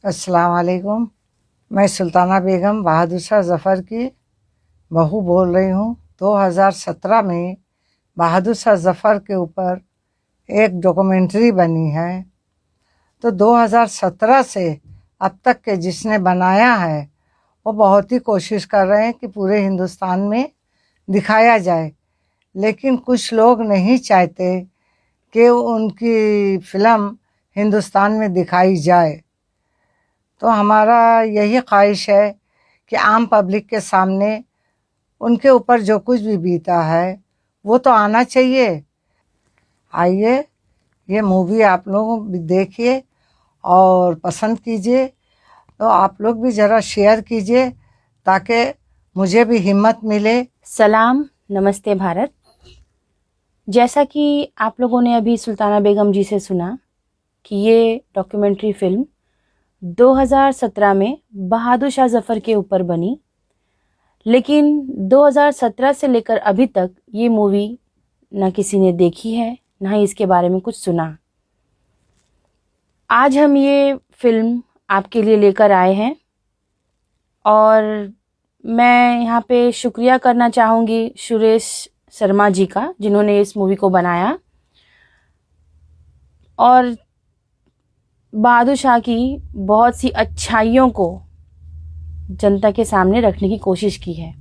अस्सलाम वालेकुम। मैं सुल्ताना बेगम बहादुर शाह ज़फ़र की बहू बोल रही हूँ। 2017 में बहादुर शाह ज़फ़र के ऊपर एक डॉक्यूमेंट्री बनी है। तो 2017 से अब तक के जिसने बनाया है वो बहुत ही कोशिश कर रहे हैं कि पूरे हिंदुस्तान में दिखाया जाए, लेकिन कुछ लोग नहीं चाहते कि उनकी फ़िल्म हिंदुस्तान में दिखाई जाए। तो हमारा यही ख्वाहिश है कि आम पब्लिक के सामने उनके ऊपर जो कुछ भी बीता है वो तो आना चाहिए। आइए, ये मूवी आप लोग भी देखिए और पसंद कीजिए। तो आप लोग भी ज़रा शेयर कीजिए ताकि मुझे भी हिम्मत मिले। सलाम, नमस्ते भारत। जैसा कि आप लोगों ने अभी सुल्ताना बेगम जी से सुना कि ये डॉक्यूमेंट्री फिल्म 2017 में बहादुर शाह ज़फ़र के ऊपर बनी, लेकिन 2017 से लेकर अभी तक ये मूवी ना किसी ने देखी है, ना ही इसके बारे में कुछ सुना। आज हम ये फिल्म आपके लिए लेकर आए हैं और मैं यहाँ पे शुक्रिया करना चाहूँगी सुरेश शर्मा जी का, जिन्होंने इस मूवी को बनाया और बहादुर शाह की बहुत सी अच्छाइयों को जनता के सामने रखने की कोशिश की है।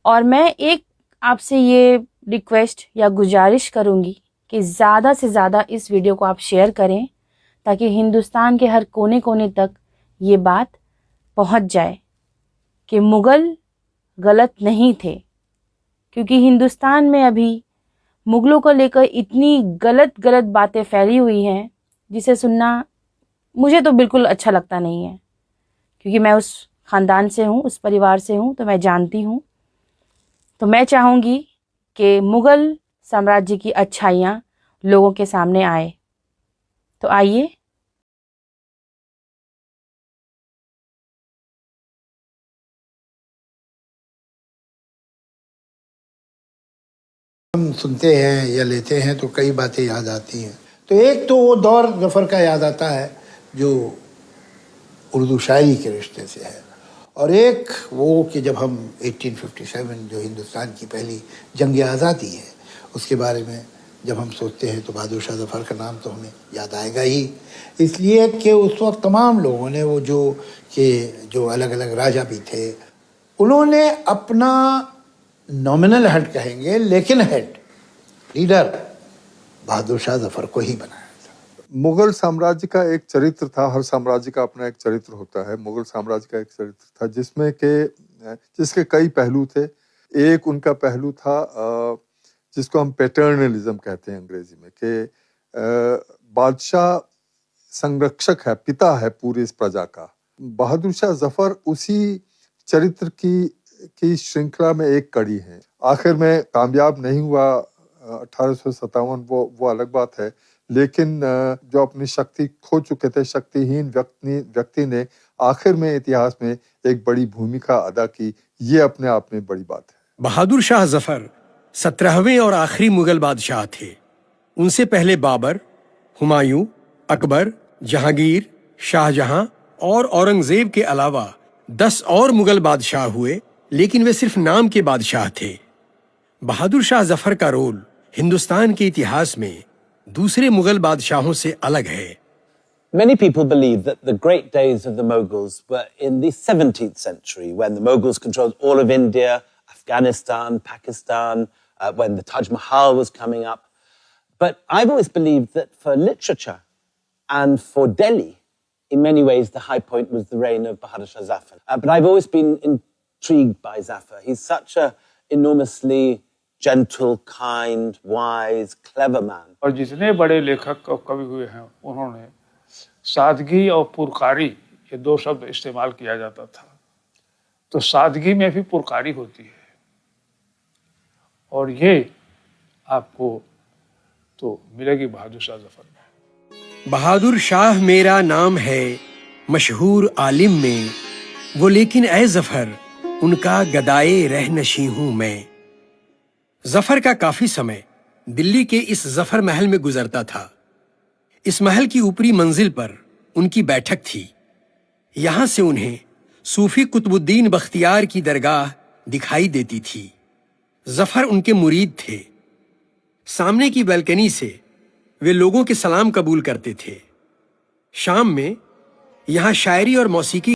और मैं एक आपसे ये रिक्वेस्ट या गुजारिश करूँगी कि ज़्यादा से ज़्यादा इस वीडियो को आप शेयर करें ताकि हिंदुस्तान के हर कोने कोने तक ये बात पहुँच जाए कि मुग़ल गलत नहीं थे, क्योंकि हिंदुस्तान में अभी मुग़लों को लेकर इतनी गलत गलत बातें फैली हुई हैं जिसे सुनना मुझे तो बिल्कुल अच्छा लगता नहीं है, क्योंकि मैं उस ख़ानदान से हूँ, उस परिवार से हूँ, तो मैं जानती हूँ। तो मैं चाहूँगी कि मुग़ल साम्राज्य की अच्छाइयाँ लोगों के सामने आए। तो आइए हम सुनते हैं या लेते हैं तो कई बातें याद आती हैं। तो एक तो वो दौर ज़फ़र का याद आता है जो उर्दू शायरी के रिश्ते से है, और एक वो कि जब हम 1857 जो हिंदुस्तान की पहली जंग आज़ादी है उसके बारे में जब हम सोचते हैं तो बहादुर शाह ज़फ़र का नाम तो हमें याद आएगा ही, इसलिए कि उस वक्त तमाम लोगों ने वो जो अलग अलग राजा भी थे उन्होंने अपना नॉमिनल हेड कहेंगे लेकिन हेड लीडर बहादुर शाह ज़फ़र को ही बनाया था। मुगल साम्राज्य का एक चरित्र था, हर साम्राज्य का अपना एक चरित्र होता है। मुगल साम्राज्य का एक चरित्र था जिसके कई पहलू थे। एक उनका पहलू था जिसको हम पैटर्नलिज्म कहते हैं अंग्रेजी में, कि बादशाह संरक्षक है, पिता है पूरी इस प्रजा का। बहादुर शाह ज़फ़र उसी चरित्र की श्रृंखला में एक कड़ी है। आखिर में कामयाब नहीं हुआ 1857, वो अलग बात है, लेकिन जो अपनी शक्ति खो चुके थे, शक्तिहीन व्यक्ति ने आखिर में इतिहास में एक बड़ी भूमिका अदा की, ये अपने आप में बड़ी बात है। बहादुर शाह ज़फ़र 17वें और आखिरी मुगल बादशाह थे। उनसे पहले बाबर, हुमायूं, अकबर, जहांगीर, शाहजहां और औरंगजेब के अलावा 10 और मुगल बादशाह हुए, लेकिन वे सिर्फ नाम के बादशाह थे। बहादुर शाह ज़फ़र का रोल हिंदुस्तान के इतिहास में दूसरे मुगल बादशाहों से अलग है। Many people believe that the great days of the Mughals were in the 17th century, when the Mughals controlled all of India, Afghanistan, Pakistan, when the Taj Mahal was coming up. But I've always believed that for literature and for Delhi, in many ways, the high point was the reign of Bahadur Shah Zafar. But I've always been intrigued by Zafar. He's such an enormously gentle, kind, wise, clever man. और जितने बड़े लेखक और कवि हुए हैं उन्होंने सादगी और पुरकारी, ये दो शब्द इस्तेमाल किया जाता था। तो सादगी में भी पुरकारी होती है, और ये आपको तो मिलेगी बहादुर शाह ज़फ़र में। बहादुर शाह मेरा नाम है मशहूर आलिम में, वो लेकिन ऐ ज़फ़र उनका गदाए रहनशी हूं मैं। ज़फ़र का काफी समय दिल्ली के इस ज़फ़र महल में गुजरता था। इस महल की ऊपरी मंजिल पर उनकी बैठक थी। यहां से उन्हें सूफी कुतुबुद्दीन बख्तियार की दरगाह दिखाई देती थी। जफर उनके मुरीद थे। सामने की बालकनी से वे लोगों के सलाम कबूल करते थे। शाम में यहां शायरी और मौसीकी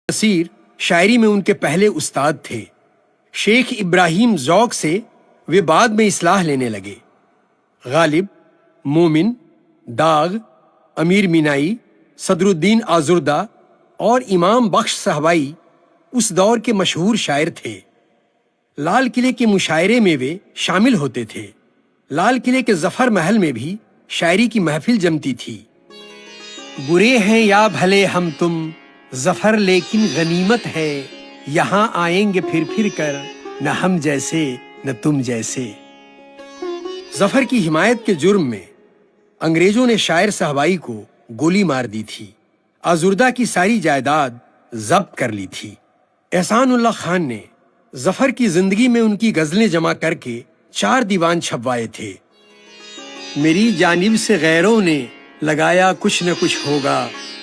नसीर शायरी में उनके पहले उस्ताद थे। शेख इब्राहिम ज़ौक़ से वे बाद में इस्लाह लेने लगे। गालिब, मोमिन, दाग, अमीर मीनाई, सदरुद्दीन आजुर्दा और इमाम बख्श साहबाई उस दौर के मशहूर शायर थे। लाल किले के मुशायरे में वे शामिल होते थे। लाल किले के जफर महल में भी शायरी की महफिल जमती थी। बुरे हैं या भले हम तुम जफर लेकिन गनीमत है, यहां आएंगे फिर कर न हम जैसे न तुम जैसे। जफर की हिमायत के जुर्म में अंग्रेजों ने शायर साहबाई को गोली मार दी थी। आजुर्दा की सारी जायदाद जब्त कर ली थी। एहसानुल्लाह खान ने जफर की जिंदगी में उनकी गजलें जमा करके 4 दीवान छपवाए थे। मेरी जानिब से गैरों ने लगाया कुछ न कुछ होगा,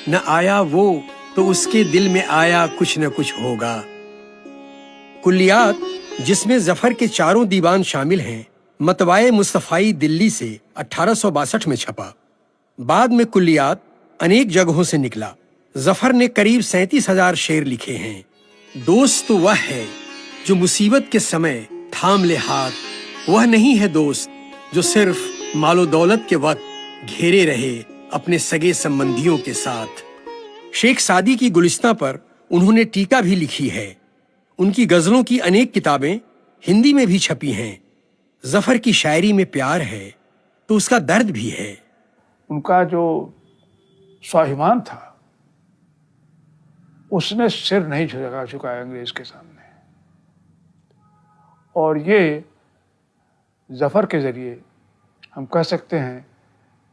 न आया वो तो उसके दिल में आया कुछ न कुछ होगा। कुल्लियात, जिसमें जफर के 4 दीवान शामिल हैं, मतवाए मुस्तफाई दिल्ली से 1862 में छपा। बाद में कुल्लियात अनेक जगहों से निकला। जफर ने करीब 37,000 शेर लिखे हैं। दोस्त तो वह है जो मुसीबत के समय थाम ले हाथ, वह नहीं है दोस्त जो सिर्फ मालो दौलत के वक्त घेरे रहे अपने सगे संबंधियों के साथ। शेख सादी की गुलिस्तां पर उन्होंने टीका भी लिखी है। उनकी गजलों की अनेक किताबें हिंदी में भी छपी हैं। जफर की शायरी में प्यार है तो उसका दर्द भी है। उनका जो स्वाभिमान था उसने सिर नहीं झुकाया अंग्रेज के सामने, और ये जफर के जरिए हम कह सकते हैं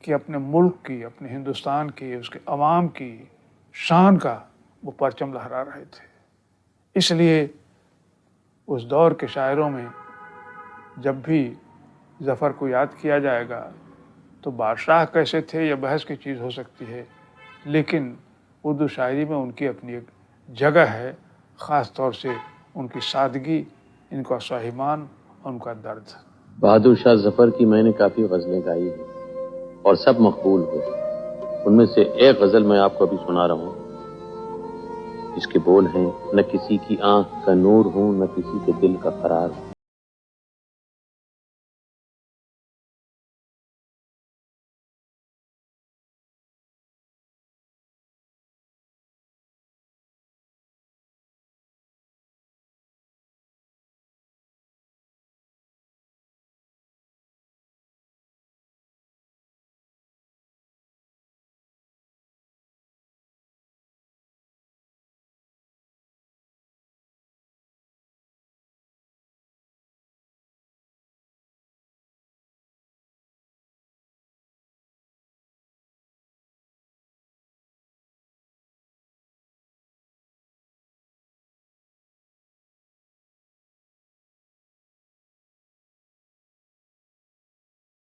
कि अपने मुल्क की, अपने हिंदुस्तान की, उसके अवाम की शान का वो परचम लहरा रहे थे। इसलिए उस दौर के शायरों में जब भी जफर को याद किया जाएगा तो बादशाह कैसे थे यह बहस की चीज़ हो सकती है, लेकिन उर्दू शायरी में उनकी अपनी एक जगह है, ख़ास तौर से उनकी सादगी, इनका स्वाभिमान और उनका दर्द। बहादुर शाह जफर की मैंने काफ़ी गज़लें गाई हैं और सब मकबूल हुई। उनमें से एक गज़ल मैं आपको अभी सुना रहा हूँ। इसके बोल हैं, न किसी की आंख का नूर हूँ, न किसी के दिल का करार हूँ।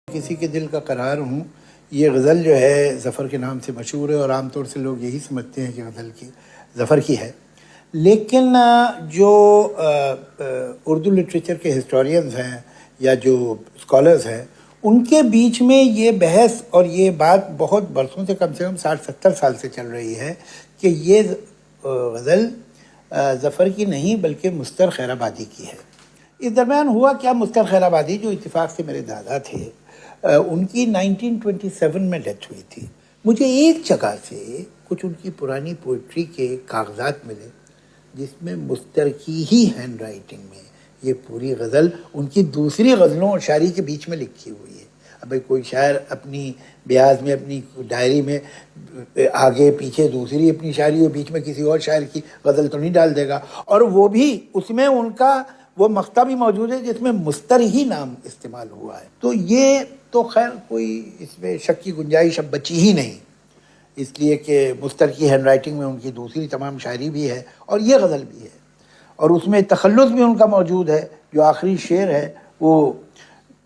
किसी के दिल का करार हूँ, ये गज़ल जो है ज़फ़र के नाम से मशहूर है और आमतौर से लोग यही समझते हैं कि गज़ल की ज़फ़र की है। लेकिन जो उर्दू लिटरेचर के हिस्टोरियंस हैं या जो स्कॉलर्स हैं, उनके बीच में ये बहस और ये बात बहुत बरसों से कम 60-70 साल से चल रही है कि ये गज़ल ज़फ़र की नहीं बल्कि मुस्तर खैराबादी की है। इस दरमियान हुआ क्या, मुस्तर खैराबादी जो इत्तेफाक से मेरे दादा थे, उनकी 1927 में डेथ हुई थी। मुझे एक जगह से कुछ उनकी पुरानी पोइट्री के कागजात मिले जिसमें मुस्तर की ही हैंड राइटिंग में ये पूरी गज़ल उनकी दूसरी गज़लों और शायरी के बीच में लिखी हुई है। अब भाई कोई शायर अपनी ब्याज में अपनी डायरी में आगे पीछे दूसरी अपनी शायरी और बीच में किसी और शायर की गज़ल तो नहीं डाल देगा, और वो भी उसमें उनका वो मक्ता भी मौजूद है जिसमें मुस्तर ही नाम इस्तेमाल हुआ है। तो ये तो खैर कोई इसमें शक की गुंजाइश अब बची ही नहीं, इसलिए कि मुस्तर की हैंड राइटिंग में उनकी दूसरी तमाम शायरी भी है और ये गज़ल भी है, और उसमें तखल्लुस भी उनका मौजूद है। जो आखिरी शेर है वो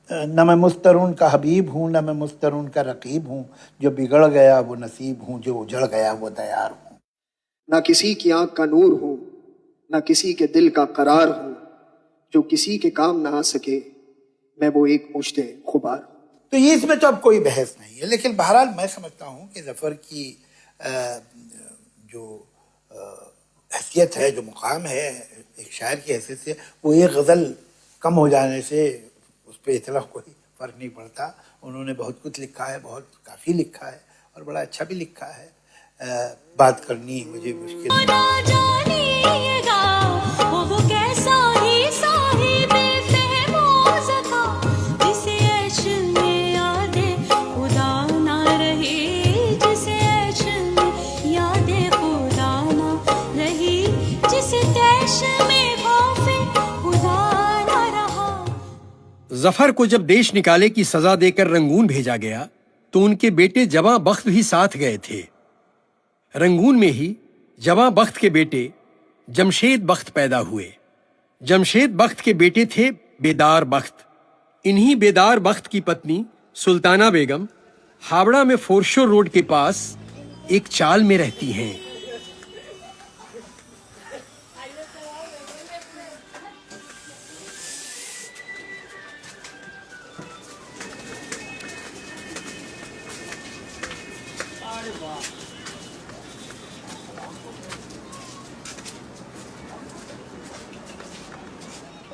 न मैं मुस्तरून का हबीब हूँ, न मैं मुस्तरून का रकीब हूँ, जो बिगड़ गया वो नसीब हूँ, जो उजड़ गया वो तैयार हूँ। ना किसी की आंख का नूर हूँ, ना किसी के दिल का करार हूँ, जो किसी के काम ना आ सके मैं वो एक मुश्ते खुबार हूँ। तो ये इसमें तो अब कोई बहस नहीं है, लेकिन बहरहाल मैं समझता हूँ कि ज़फ़र की जो हैसियत है, जो मुकाम है एक शायर की हैसियत से, वो एक गज़ल कम हो जाने से उस पर इतना कोई फ़र्क नहीं पड़ता। उन्होंने बहुत कुछ लिखा है, बहुत काफ़ी लिखा है और बड़ा अच्छा भी लिखा है। बात करनी मुझे मुश्किल जफर को जब देश निकाले की सजा देकर रंगून भेजा गया तो उनके बेटे जवां बख्त भी साथ गए थे। रंगून में ही जवां बख्त के बेटे जमशेद बख्त पैदा हुए। जमशेद बख्त के बेटे थे बेदार बख्त। इन्हीं बेदार बख्त की पत्नी सुल्ताना बेगम हावड़ा में फोरशोर रोड के पास एक चाल में रहती हैं।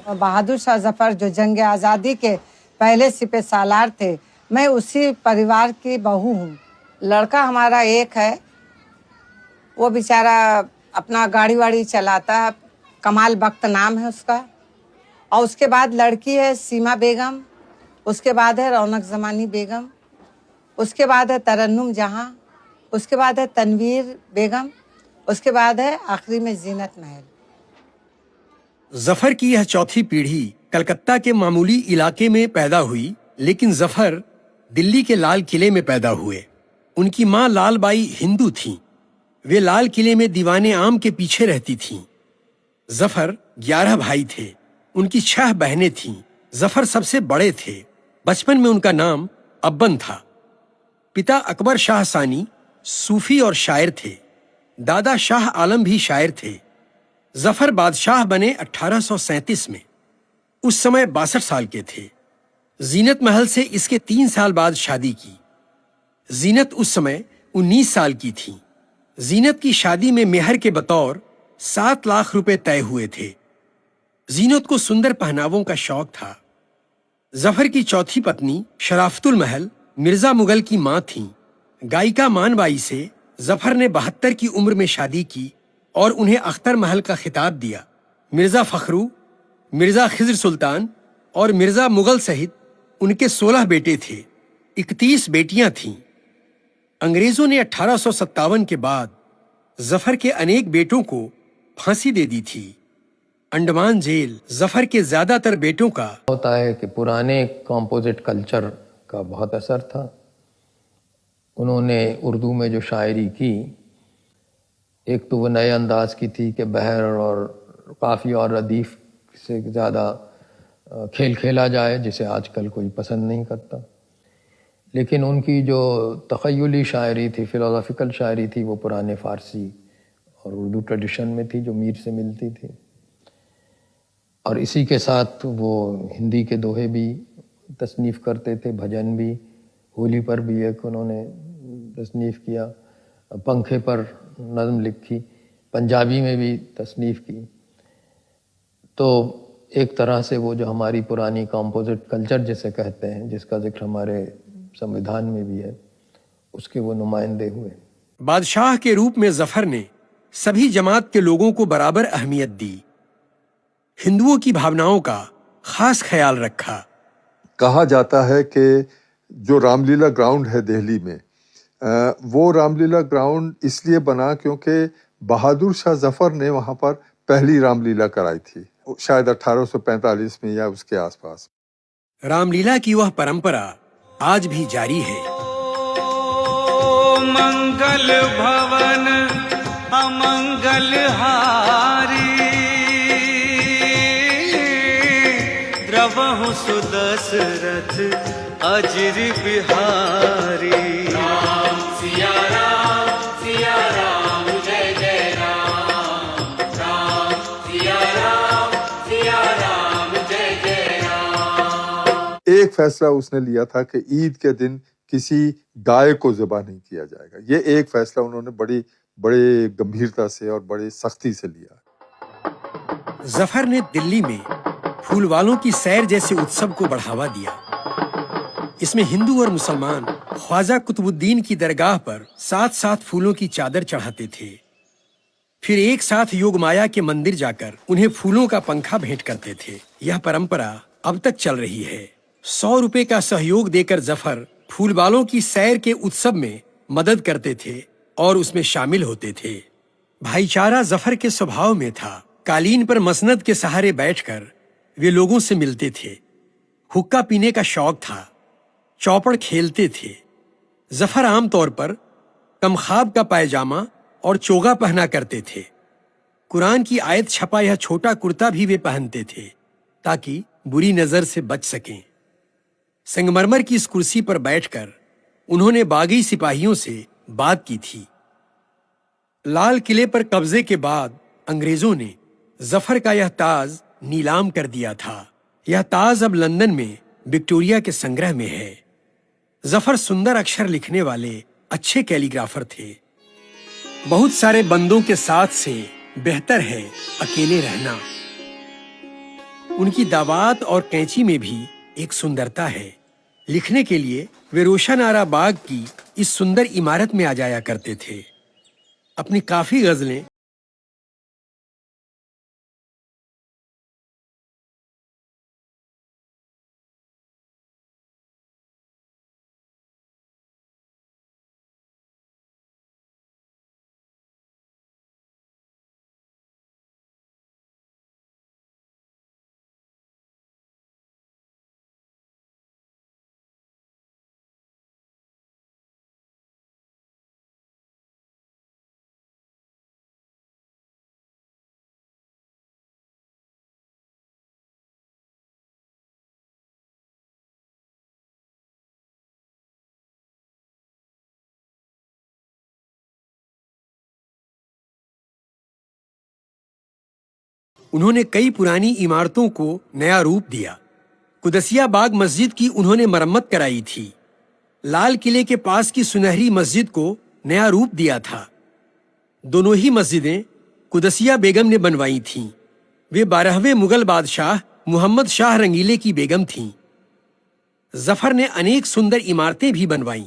बहादुर शाह जफर जो जंग आज़ादी के पहले सिपह सालार थे, मैं उसी परिवार की बहू हूँ। लड़का हमारा एक है, वो बेचारा अपना गाड़ी वाड़ी चलाता है, कमाल बख्त नाम है उसका। और उसके बाद लड़की है सीमा बेगम, उसके बाद है रौनक ज़मानी बेगम, उसके बाद है तरन्नुम जहाँ, उसके बाद है तनवीर बेगम, उसके बाद है आखिरी में जीनत महल। जफर की यह चौथी पीढ़ी कलकत्ता के मामूली इलाके में पैदा हुई, लेकिन जफर दिल्ली के लाल किले में पैदा हुए। उनकी मां लाल बाई हिंदू थीं। वे लाल किले में दीवाने आम के पीछे रहती थीं। जफर 11 भाई थे, उनकी 6 बहनें थीं। जफर सबसे बड़े थे। बचपन में उनका नाम अब्बन था। पिता अकबर शाह सानी सूफी और शायर थे। दादा शाह आलम भी शायर थे। जफर बादशाह बने 1837 में। उस समय 62 साल के थे। जीनत महल से इसके 3 साल बाद शादी की। जीनत उस समय 19 साल की थी। जीनत की शादी में मेहर के बतौर 7 लाख रुपए तय हुए थे। जीनत को सुंदर पहनावों का शौक था। जफर की चौथी पत्नी शराफतुल महल मिर्जा मुगल की मां थीं। गायिका मानबाई से जफर ने 72 की उम्र में शादी की और उन्हें अख्तर महल का खिताब दिया। मिर्जा फखरू, मिर्जा खिज्र सुल्तान और मिर्जा मुगल सहित उनके 16 बेटे थे। 31 बेटियां थीं। अंग्रेजों ने 1857 के बाद जफर के अनेक बेटों को फांसी दे दी थी। अंडमान जेल जफर के ज्यादातर बेटों का होता है कि पुराने कंपोजिट कल्चर का बहुत असर था। उन्होंने उर्दू में जो शायरी की, एक तो वो नए अंदाज की थी कि बहर और काफ़ी और रदीफ से ज़्यादा खेल खेला जाए, जिसे आजकल कोई पसंद नहीं करता। लेकिन उनकी जो तख़य्युली शायरी थी, फ़िलोसॉफ़िकल शायरी थी, वो पुराने फ़ारसी और उर्दू ट्रेडिशन में थी जो मीर से मिलती थी। और इसी के साथ वो हिंदी के दोहे भी तसनीफ़ करते थे, भजन भी। होली पर भी एक उन्होंने तसनीफ़ किया, पंखे पर नज़्म लिखी, पंजाबी में भी तसनीफ़ की। तो एक तरह से वो जो हमारी पुरानी कंपोजिट कल्चर जिसे कहते हैं, जिसका जिक्र हमारे संविधान में भी है, उसके वो नुमाइंदे हुए। बादशाह के रूप में जफर ने सभी जमात के लोगों को बराबर अहमियत दी, हिंदुओं की भावनाओं का खास ख्याल रखा। कहा जाता है कि जो रामलीला ग्राउंड है दिल्ली में, वो रामलीला ग्राउंड इसलिए बना क्योंकि बहादुर शाह जफर ने वहां पर पहली रामलीला कराई थी, शायद 1845 में या उसके आसपास। रामलीला की वह परंपरा आज भी जारी है। मंगल भवन अमंगल हारी, द्रवहु सुदशरथ अजर बिहारी। राम सिया राम जय जय राम, राम सिया राम जय जय राम। एक फैसला उसने लिया था कि ईद के दिन किसी गाय को ज़िबा नहीं किया जाएगा। ये एक फैसला उन्होंने बड़े गंभीरता से और बड़े सख्ती से लिया। जफर ने दिल्ली में फूल वालों की सैर जैसे उत्सव को बढ़ावा दिया। इसमें हिंदू और मुसलमान ख्वाजा कुतुबुद्दीन की दरगाह पर साथ साथ फूलों की चादर चढ़ाते थे, फिर एक साथ योगमाया के मंदिर जाकर उन्हें फूलों का पंखा भेंट करते थे। यह परंपरा अब तक चल रही है। 100 रुपए का सहयोग देकर जफर फूल वालों की सैर के उत्सव में मदद करते थे और उसमें शामिल होते थे। भाईचारा जफर के स्वभाव में था। कालीन पर मसनद के सहारे बैठकर वे लोगों से मिलते थे। हुक्का पीने का शौक था। चौपड़ खेलते थे। जफर आमतौर पर कमखाब का पायजामा और चोगा पहना करते थे। कुरान की आयत छपा यह छोटा कुर्ता भी वे पहनते थे ताकि बुरी नजर से बच सकें। संगमरमर की इस कुर्सी पर बैठकर उन्होंने बागी सिपाहियों से बात की थी। लाल किले पर कब्जे के बाद अंग्रेजों ने जफर का यह ताज नीलाम कर दिया था। यह ताज अब लंदन में विक्टोरिया के संग्रह में है। जफर सुंदर अक्षर लिखने वाले अच्छे कैलीग्राफर थे। बहुत सारे बंदों के साथ से बेहतर है अकेले रहना। उनकी दावात और कैंची में भी एक सुंदरता है। लिखने के लिए वे रोशन आरा बाग की इस सुंदर इमारत में आ जाया करते थे। अपनी काफी गजलें उन्होंने कई पुरानी इमारतों को नया रूप दिया। कुदसिया बाग मस्जिद की उन्होंने मरम्मत कराई थी। लाल किले के पास की सुनहरी मस्जिद को नया रूप दिया था। दोनों ही मस्जिदें कुदसिया बेगम ने बनवाई थीं। वे 12वें मुगल बादशाह मुहम्मद शाह रंगीले की बेगम थीं। जफर ने अनेक सुंदर इमारतें भी बनवाईं।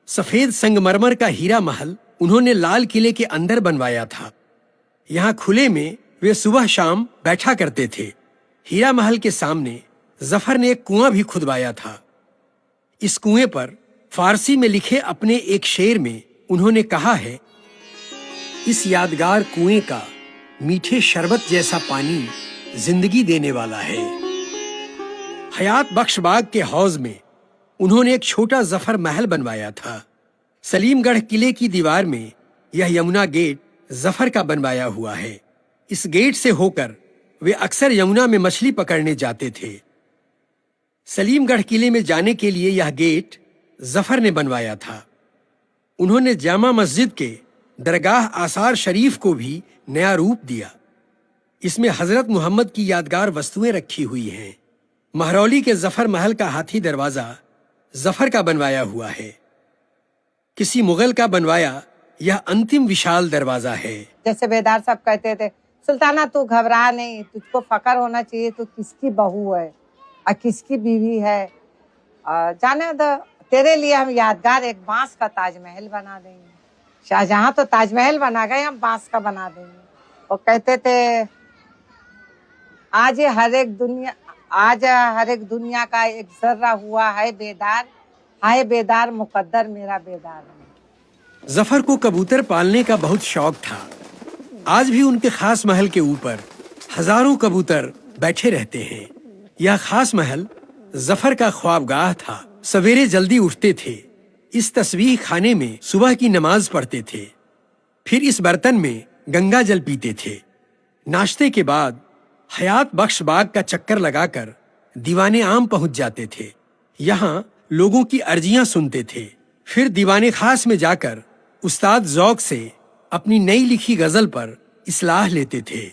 सफेद संगमरमर का हीरा महल उन्होंने लाल किले के अंदर बनवाया था। यहाँ खुले में वे सुबह शाम बैठा करते थे। हीरा महल के सामने जफर ने एक कुआं भी खुदवाया था। इस कुएं पर फारसी में लिखे अपने एक शेर में उन्होंने कहा है, इस यादगार कुएं का मीठे शरबत जैसा पानी जिंदगी देने वाला है। हयात बख्श बाग के हौज में उन्होंने एक छोटा जफर महल बनवाया था। सलीमगढ़ किले की दीवार में यह यमुना गेट जफर का बनवाया हुआ है। इस गेट से होकर वे अक्सर यमुना में मछली पकड़ने जाते थे। सलीमगढ़ किले में जाने के लिए यह गेट जफर ने बनवाया था। उन्होंने जामा मस्जिद के दरगाह आसार शरीफ को भी नया रूप दिया। इसमें हजरत मोहम्मद की यादगार वस्तुएं रखी हुई हैं। महरौली के जफर महल का हाथी दरवाजा जफर का बनवाया हुआ है। किसी मुगल का बनवाया यह अंतिम विशाल दरवाजा है। जैसे बेदार साहब कहते थे, सुल्ताना तू घबरा नहीं, तुझको फकर होना चाहिए, तू किसकी बहू है और किसकी बीवी है। जाने दो, तेरे लिए हम यादगार एक बांस का ताजमहल बना देंगे। शाहजहां तो ताजमहल बना गए, हम बांस का बना देंगे। वो कहते थे आज हर एक दुनिया का एक जर्रा हुआ है बेदार, हाय बेदार मुकद्दर मेरा बेदार है। जफर को कबूतर पालने का बहुत शौक था। आज भी उनके खास महल के ऊपर हजारों कबूतर बैठे रहते हैं। यह खास महल जफर का ख्वाबगाह था। सवेरे जल्दी उठते थे, इस तस्बीह खाने में सुबह की नमाज पढ़ते थे, फिर इस बर्तन में गंगा जल पीते थे। नाश्ते के बाद हयात बख्श बाग का चक्कर लगाकर दीवाने आम पहुंच जाते थे। यहाँ लोगों की अर्जियां सुनते थे। फिर दीवाने खास में जाकर उस्ताद ज़ौक से अपनी नई लिखी गजल पर इस्लाह लेते थे।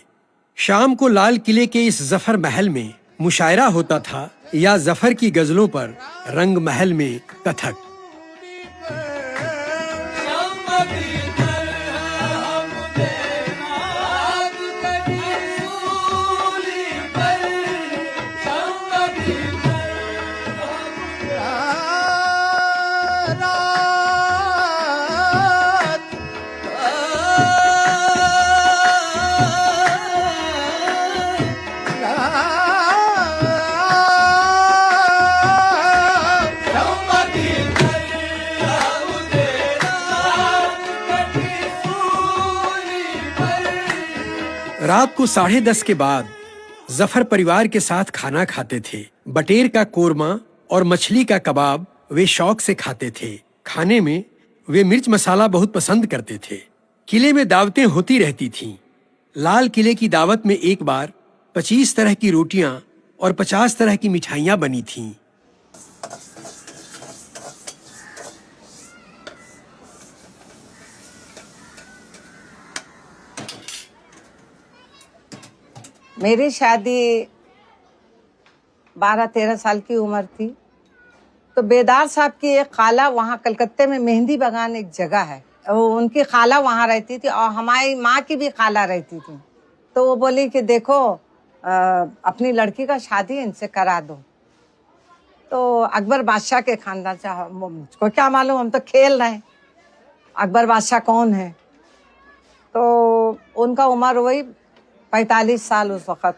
शाम को लाल किले के इस जफर महल में मुशायरा होता था या जफर की गजलों पर रंग महल में कथक। रात को 10:30 के बाद जफर परिवार के साथ खाना खाते थे। बटेर का कोरमा और मछली का कबाब वे शौक से खाते थे। खाने में वे मिर्च मसाला बहुत पसंद करते थे। किले में दावतें होती रहती थीं। लाल किले की दावत में एक बार 25 तरह की रोटियां और 50 तरह की मिठाइयां बनी थीं। मेरी शादी 12-13 साल की उम्र थी तो बेदार साहब की एक खाला, वहाँ कलकत्ते में मेहंदी बगान एक जगह है, उनकी खाला वहाँ रहती थी और हमारी माँ की भी खाला रहती थी। तो वो बोली कि देखो अपनी लड़की का शादी इनसे करा दो। तो अकबर बादशाह के खानदान से, मुझको क्या मालूम, हम तो खेल रहे हैं अकबर बादशाह कौन है। तो उनका उम्र वही 45 साल उस वक़्त।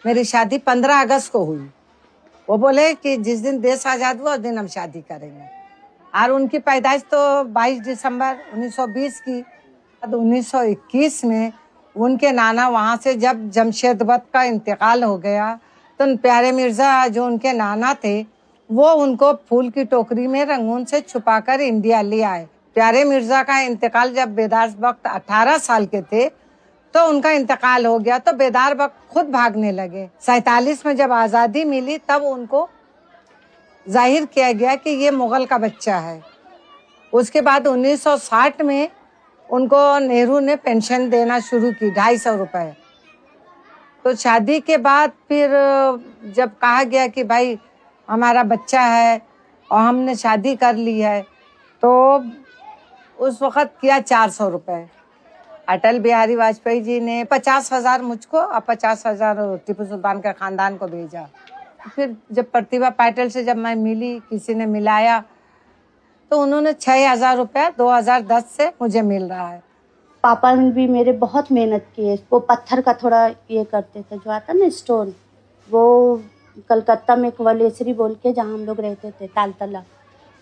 मेरी शादी 15 अगस्त को हुई। वो बोले कि जिस दिन देश आज़ाद हुआ उस दिन हम शादी करेंगे। और उनकी पैदाइश तो 22 दिसंबर 1920 की। 1921 में उनके नाना वहाँ से जब जमशेदबद का इंतकाल हो गया तो प्यारे मिर्ज़ा जो उनके नाना थे वो उनको फूल की टोकरी में रंगून से छुपाकर इंडिया ले आए। प्यारे मिर्ज़ा का इंतकाल जब बेदार वक्त 18 साल के थे तो उनका इंतकाल हो गया तो बेदार वक्त खुद भागने लगे। 47 में जब आज़ादी मिली तब उनको जाहिर किया गया कि ये मुगल का बच्चा है। उसके बाद 1960 में उनको नेहरू ने पेंशन देना शुरू की 250 रुपए। तो शादी के बाद फिर जब कहा गया कि भाई हमारा बच्चा है और हमने शादी कर ली है तो उस वक़्त किया 400 रुपए। अटल बिहारी वाजपेयी जी ने 50,000 मुझको और 50,000 टीपू सुल्तान के खानदान को भेजा। फिर जब प्रतिभा पाटिल से जब मैं मिली, किसी ने मिलाया तो उन्होंने 6,000 रुपया 2010 से मुझे मिल रहा है। पापा ने भी मेरे बहुत मेहनत की है। वो पत्थर का थोड़ा ये करते थे, जो आता ना स्टोन, वो कलकत्ता में कवलेसरी बोल के जहाँ हम लोग रहते थे तालतला,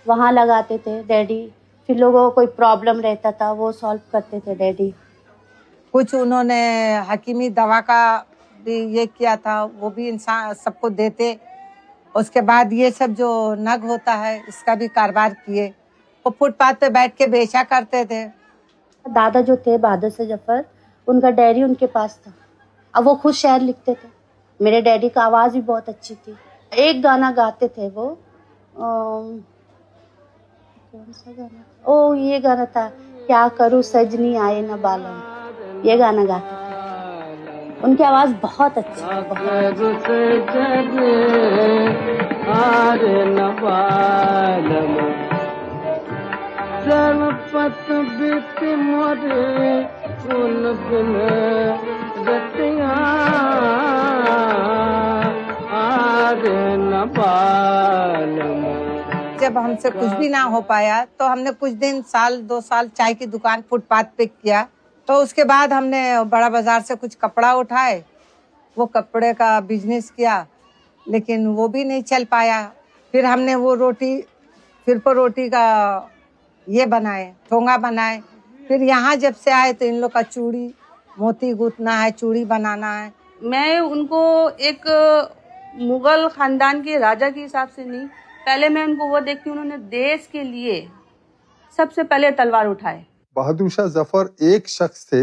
वहाँ लगाते थे डैडी। फिर लोगों को कोई प्रॉब्लम रहता था वो सॉल्व करते थे डैडी। कुछ उन्होंने हकीमी दवा का भी ये किया था, वो भी इंसान सबको देते। उसके बाद ये सब जो नग होता है इसका भी कारोबार किए। वो फुटपाथ पे बैठ के बेचा करते थे। दादा जो थे बहादुर शाह जफर, उनका डायरी उनके पास था। अब वो खुद शेर लिखते थे। मेरे डैडी का आवाज़ भी बहुत अच्छी थी। एक गाना गाते थे वो, कौन सा गाना, ओ ये गाना था, क्या करूँ सजनी आए न बालम, ये गाना गाते थे। उनकी आवाज़ बहुत अच्छी है, जब हमसे कुछ भी ना हो पाया तो हमने कुछ दिन 1-2 साल चाय की दुकान फुटपाथ पे किया। तो उसके बाद हमने बड़ा बाजार से कुछ कपड़ा उठाए, वो कपड़े का बिजनेस किया, लेकिन वो भी नहीं चल पाया। फिर हमने वो रोटी का ये बनाए, ठोंगा बनाए। फिर यहाँ जब से आए तो इन लोग का चूड़ी मोती गूंथना है, चूड़ी बनाना है। मैं उनको एक मुगल खानदान के राजा के हिसाब से नहीं, पहले मैं उनको वो देखती हूँ, उन्होंने देश के लिए सबसे पहले तलवार उठाए। बहादुर शाह जफर एक शख्स थे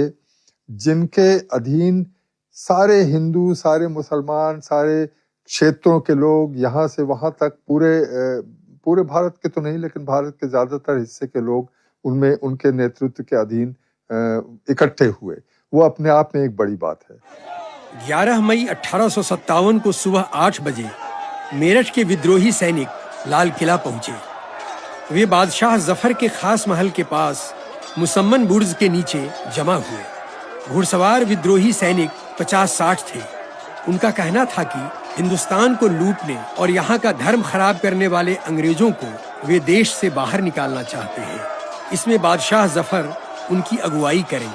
जिनके अधीन सारे हिंदू, सारे मुसलमान, सारे क्षेत्रों के लोग, यहाँ से वहां तक पूरे भारत के तो नहीं लेकिन भारत के ज्यादातर हिस्से के लोग उनमें उनके नेतृत्व के अधीन इकट्ठे हुए। वो अपने आप में एक बड़ी बात है। 11 मई 1857 को सुबह 8 बजे मेरठ के विद्रोही सैनिक लाल किला पहुंचे। वे बादशाह जफर के खास महल के पास मुसम्मन बुर्ज के नीचे जमा हुए। घुड़सवार विद्रोही सैनिक 50-60 थे। उनका कहना था कि हिंदुस्तान को लूटने और यहाँ का धर्म खराब करने वाले अंग्रेजों को वे देश से बाहर निकालना चाहते हैं। इसमें बादशाह जफर उनकी अगुवाई करें।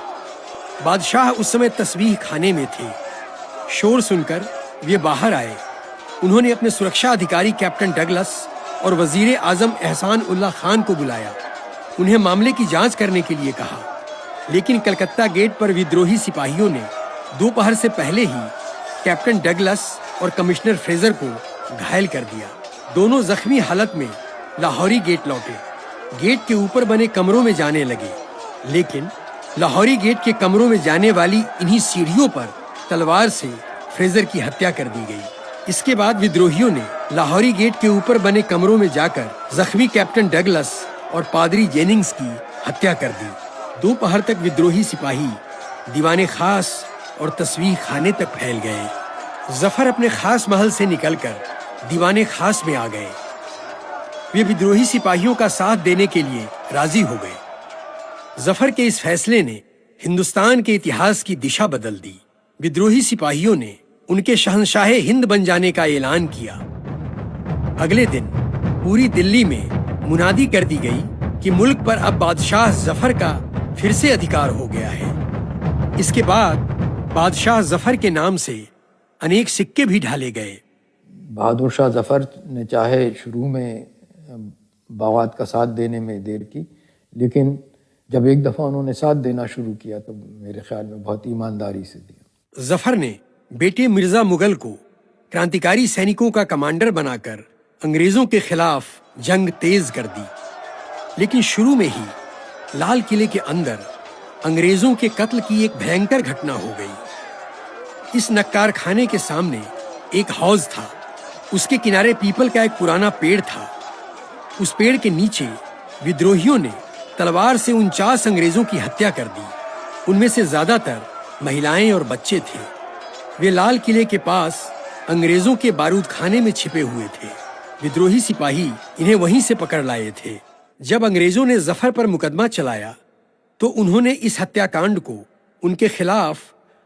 बादशाह उस समय तस्बीह खाने में थे। शोर सुनकर वे बाहर आए। उन्होंने अपने सुरक्षा अधिकारी कैप्टन डगलस और वजीर आजम एहसान उल्लाह खान को बुलाया। उन्हें मामले की जांच करने के लिए कहा, लेकिन कलकत्ता गेट पर विद्रोही सिपाहियों ने दोपहर से पहले ही कैप्टन डगलस और कमिश्नर फ्रेजर को घायल कर दिया। दोनों जख्मी हालत में लाहौरी गेट लौटे। गेट के ऊपर बने कमरों में जाने लगे, लेकिन लाहौरी गेट के कमरों में जाने वाली इन्हीं सीढ़ियों पर तलवार से फ्रेजर की हत्या कर दी गई। इसके बाद विद्रोहियों ने लाहौरी गेट के ऊपर बने कमरों में जाकर जख्मी कैप्टन डगलस और पादरी जेनिंग्स की हत्या कर दी। दोपहर तक विद्रोही सिपाही दीवाने खास और तस्वीह खाने तक फैल गए। जफर अपने खास महल से निकलकर दीवाने खास में आ गए। वे विद्रोही सिपाहियों का साथ देने के लिए राजी हो गए। जफर के इस फैसले ने हिंदुस्तान के इतिहास की दिशा बदल दी। विद्रोही सिपाहियों ने उनके शहंशाहे हिंद बन जाने का ऐलान किया। अगले दिन पूरी दिल्ली में मुनादी कर दी गई कि मुल्क पर अब बादशाह जफर का फिर से अधिकार हो गया है। इसके बाद बादशाह जफर के नाम से अनेक सिक्के भी ढाले गए। बहादुर शाह जफर ने चाहे शुरू में बगावत का साथ देने में देर की, लेकिन जब एक दफ़ा उन्होंने साथ देना शुरू किया तो मेरे ख्याल में बहुत ईमानदारी से दिया। जफर ने बेटे मिर्जा मुगल को क्रांतिकारी सैनिकों का कमांडर बनाकर अंग्रेजों के खिलाफ जंग तेज कर दी, लेकिन शुरू में ही लाल किले के अंदर अंग्रेजों के कत्ल की एक भयंकर घटना हो गई। इस नक्कार खाने के सामने एक हौज था। उसके किनारे पीपल का एक पुराना पेड़ था। उस पेड़ के नीचे विद्रोहियों ने तलवार से 49 अंग्रेजों की हत्या कर दी। उनमें से ज्यादातर महिलाएं और बच्चे थे। वे लाल किले के पास अंग्रेजों के बारूद खाने में छिपे हुए थे। विद्रोही सिपाही इन्हें वहीं से पकड़ लाए थे। जब अंग्रेजों ने जफर पर मुकदमा चलाया तो उन्होंने इस हत्याकांड को उनके खिलाफ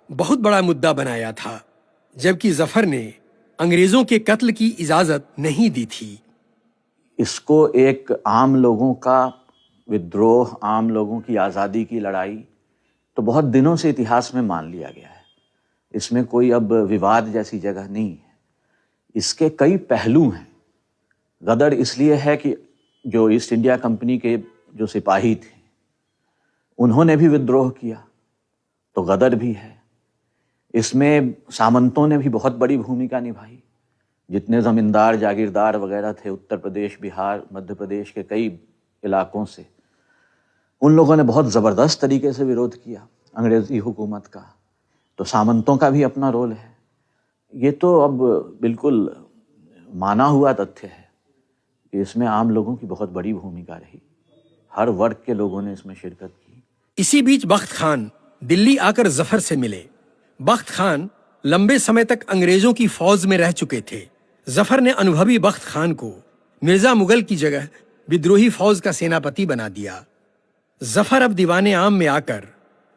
बहुत बड़ा मुद्दा बनाया था, जबकि जफर ने अंग्रेजों के कत्ल की इजाजत नहीं दी थी। इसको एक आम लोगों का विद्रोह, आम लोगों की आज़ादी की लड़ाई तो बहुत दिनों से इतिहास में मान लिया गया है। इसमें कोई अब विवाद जैसी जगह नहीं है। इसके कई पहलू हैं। गदर इसलिए है कि जो ईस्ट इंडिया कंपनी के जो सिपाही थे उन्होंने भी विद्रोह किया, तो गदर भी है। इसमें सामंतों ने भी बहुत बड़ी भूमिका निभाई। जितने जमींदार जागीरदार वगैरह थे उत्तर प्रदेश, बिहार, मध्य प्रदेश के कई इलाकों से, उन लोगों ने बहुत ज़बरदस्त तरीके से विरोध किया अंग्रेज़ी हुकूमत का। तो सामंतों का भी अपना रोल है। ये तो अब बिल्कुल माना हुआ तथ्य है कि इसमें आम लोगों की बहुत बड़ी भूमिका रही। हर वर्ग के लोगों ने इसमें शिरकत की। इसी बीच बख्त खान दिल्ली आकर जफर से मिले। बख्त खान लंबे समय तक अंग्रेजों की फौज में रह चुके थे। जफर ने अनुभवी बख्त खान को मिर्जा मुगल की जगह विद्रोही फौज का सेनापति बना दिया। जफर अब दीवाने आम में आकर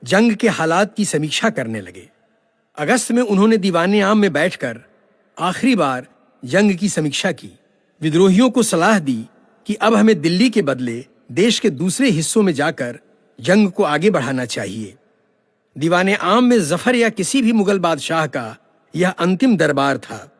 जंग के हालात की समीक्षा करने लगे। अगस्त में उन्होंने दीवाने आम में बैठकर आखिरी बार जंग की समीक्षा की। विद्रोहियों को सलाह दी कि अब हमें दिल्ली के बदले देश के दूसरे हिस्सों में जाकर जंग को आगे बढ़ाना चाहिए। दीवाने आम में जफर या किसी भी मुगल बादशाह का यह अंतिम दरबार था।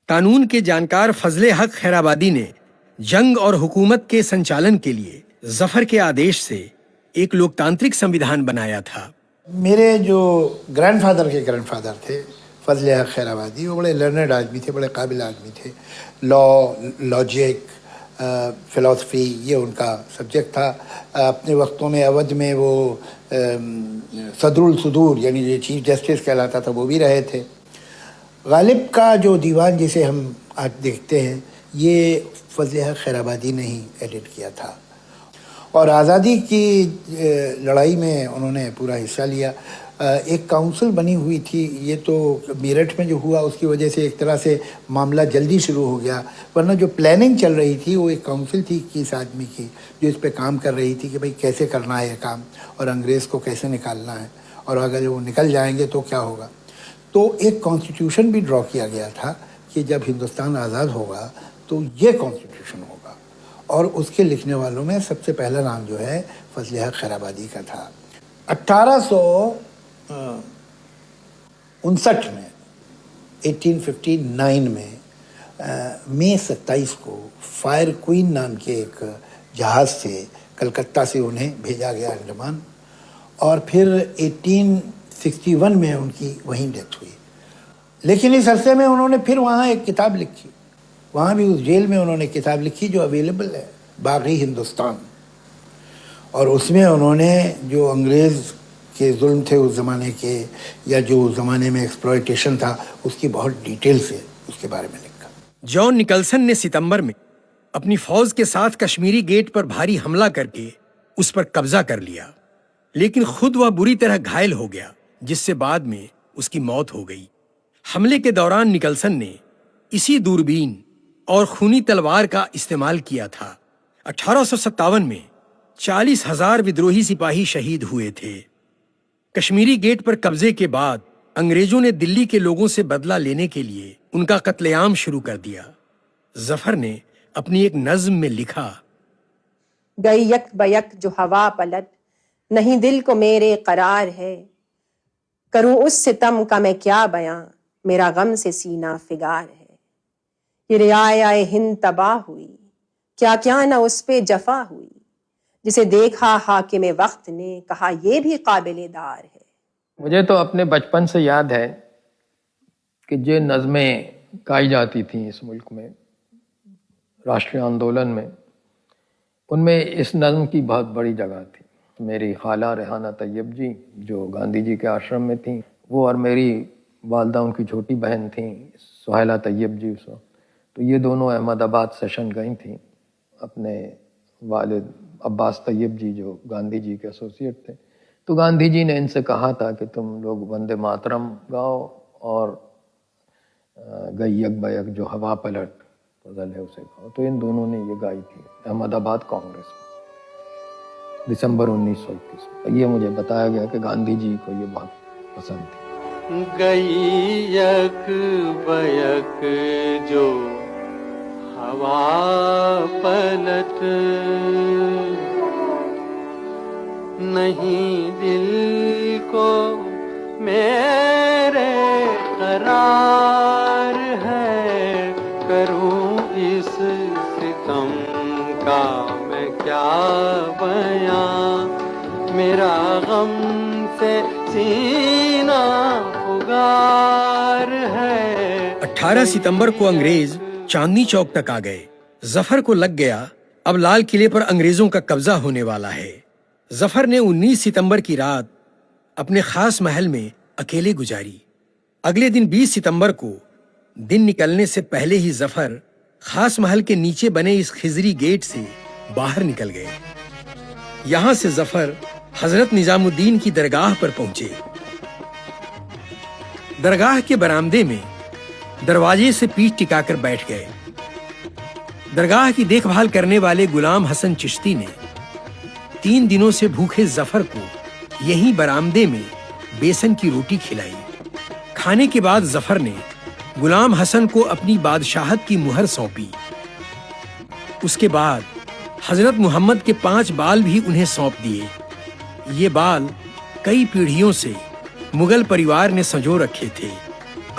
कानून के जानकार फजले हक खैराबादी ने जंग और हुकूमत के संचालन के लिए जफर के आदेश से एक लोकतांत्रिक संविधान बनाया था। मेरे जो ग्रैंडफादर के ग्रैंडफादर थे फजले हक खैराबादी, वो बड़े लर्नड आदमी थे, बड़े काबिल आदमी थे। लॉ, लॉजिक, फ़िलासफ़ी ये उनका सब्जेक्ट था। अपने वक्तों में अवध में वो सदरुल सुदूर यानी जो चीफ जस्टिस कहलाता था वो भी रहे थे। गालिब का जो दीवान जिसे हम आज देखते हैं ये फजले हक खैराबादी ने ही एडिट किया था और आज़ादी की लड़ाई में उन्होंने पूरा हिस्सा लिया। एक काउंसिल बनी हुई थी, ये तो मेरठ में जो हुआ उसकी वजह से एक तरह से मामला जल्दी शुरू हो गया, वरना जो प्लानिंग चल रही थी वो एक काउंसिल थी 21 आदमी की जो इस पे काम कर रही थी कि भाई कैसे करना है ये काम और अंग्रेज़ को कैसे निकालना है और अगर वो निकल जाएंगे तो क्या होगा। तो एक कॉन्स्टिट्यूशन भी ड्रॉ किया गया था कि जब हिंदुस्तान आज़ाद होगा तो ये कॉन्स्टिट्यूशन होगा और उसके लिखने वालों में सबसे पहला नाम जो है फजले हक खैराबादी का था। 1859 में 1859 में मई 27 को फायर क्वीन नाम के एक जहाज़ से कलकत्ता से उन्हें भेजा गया अंडमान और फिर 1861 में उनकी वहीं डेथ हुई। लेकिन इस अरसे में उन्होंने फिर वहाँ एक किताब लिखी, वहाँ भी उस जेल में उन्होंने किताब लिखी जो अवेलेबल है, बागी हिंदुस्तान। और उसमें उन्होंने जो अंग्रेज़ के जुल्म थे उस ज़माने के या जो उस ज़माने में एक्सप्लॉयटेशन था उसकी बहुत डिटेल से उसके बारे में लिखा। जॉन निकलसन ने सितंबर में अपनी फौज के साथ कश्मीरी गेट पर भारी हमला करके उस पर कब्जा कर लिया, लेकिन खुद वह बुरी तरह घायल हो गया जिससे बाद में उसकी मौत हो गई। हमले के दौरान निकलसन ने इसी दूरबीन और खूनी तलवार का इस्तेमाल किया था। 1857 में 40,000 विद्रोही सिपाही शहीद हुए थे। कश्मीरी गेट पर कब्जे के बाद अंग्रेजों ने दिल्ली के लोगों से बदला लेने के लिए उनका कत्लेआम शुरू कर दिया। जफर ने अपनी एक नज्म में लिखा, गई यक बयक जो हवा पलट, नहीं दिल को मेरे करार है, करूं उस सितम का मैं क्या बयां, मेरा गम से सीना फिगार है। ये रियाए हिंद तबाह हुई, क्या क्या न उस पे जफा हुई, जिसे देखा हाकिम वक्त ने कहा ये भी काबिले दार है। मुझे तो अपने बचपन से याद है कि जो नज़में गाई जाती थी इस मुल्क में राष्ट्रीय आंदोलन में, उनमें इस नज़्म की बहुत बड़ी जगह थी। मेरी खाला रेहाना तैयब जी जो गांधी जी के आश्रम में थी, वो और मेरी वालदा उनकी छोटी बहन थी सुहैला तैयब जी उस वक्त, तो ये दोनों अहमदाबाद सेशन गई थी। अपने वालिद अब्बास तैयब जी जो गांधी जी के एसोसिएट थे, तो गांधी जी ने इनसे कहा था कि तुम लोग वंदे मातरम गाओ और गई यक बयक जो हवा पलट गज़ल है उसे गाओ। तो इन दोनों ने ये गाई थी अहमदाबाद कांग्रेस में दिसंबर 1921 में। ये मुझे बताया गया कि गांधी जी को ये बहुत पसंद थी। गई यक बयक जो हवा पलट, नहीं दिल को मेरे करार है, करूं इस सितम का मैं क्या बयां, मेरा गम से सीना पुकार है। 18 सितंबर को अंग्रेज चांदनी चौक तक आ गए। जफर को लग गया अब लाल किले पर अंग्रेजों का कब्जा होने वाला है। जफर ने 19 सितंबर की रात अपने खास महल में अकेले गुजारी। अगले दिन 20 सितंबर को दिन निकलने से पहले ही जफर खास महल के नीचे बने इस खिजरी गेट से बाहर निकल गए। यहां से जफर हजरत निजामुद्दीन की दरगाह पर पहुंचे। दरगाह के बरामदे में दरवाजे से पीठ टिकाकर बैठ गए। दरगाह की देखभाल करने वाले गुलाम हसन चिश्ती ने 3 दिनों से भूखे जफर को यहीं बरामदे में बेसन की रोटी खिलाई। खाने के बाद जफर ने गुलाम हसन को अपनी बादशाहत की मुहर सौंपी। उसके बाद हजरत मोहम्मद के 5 बाल भी उन्हें सौंप दिए। ये बाल कई पीढ़ियों से मुगल परिवार ने संजो रखे थे।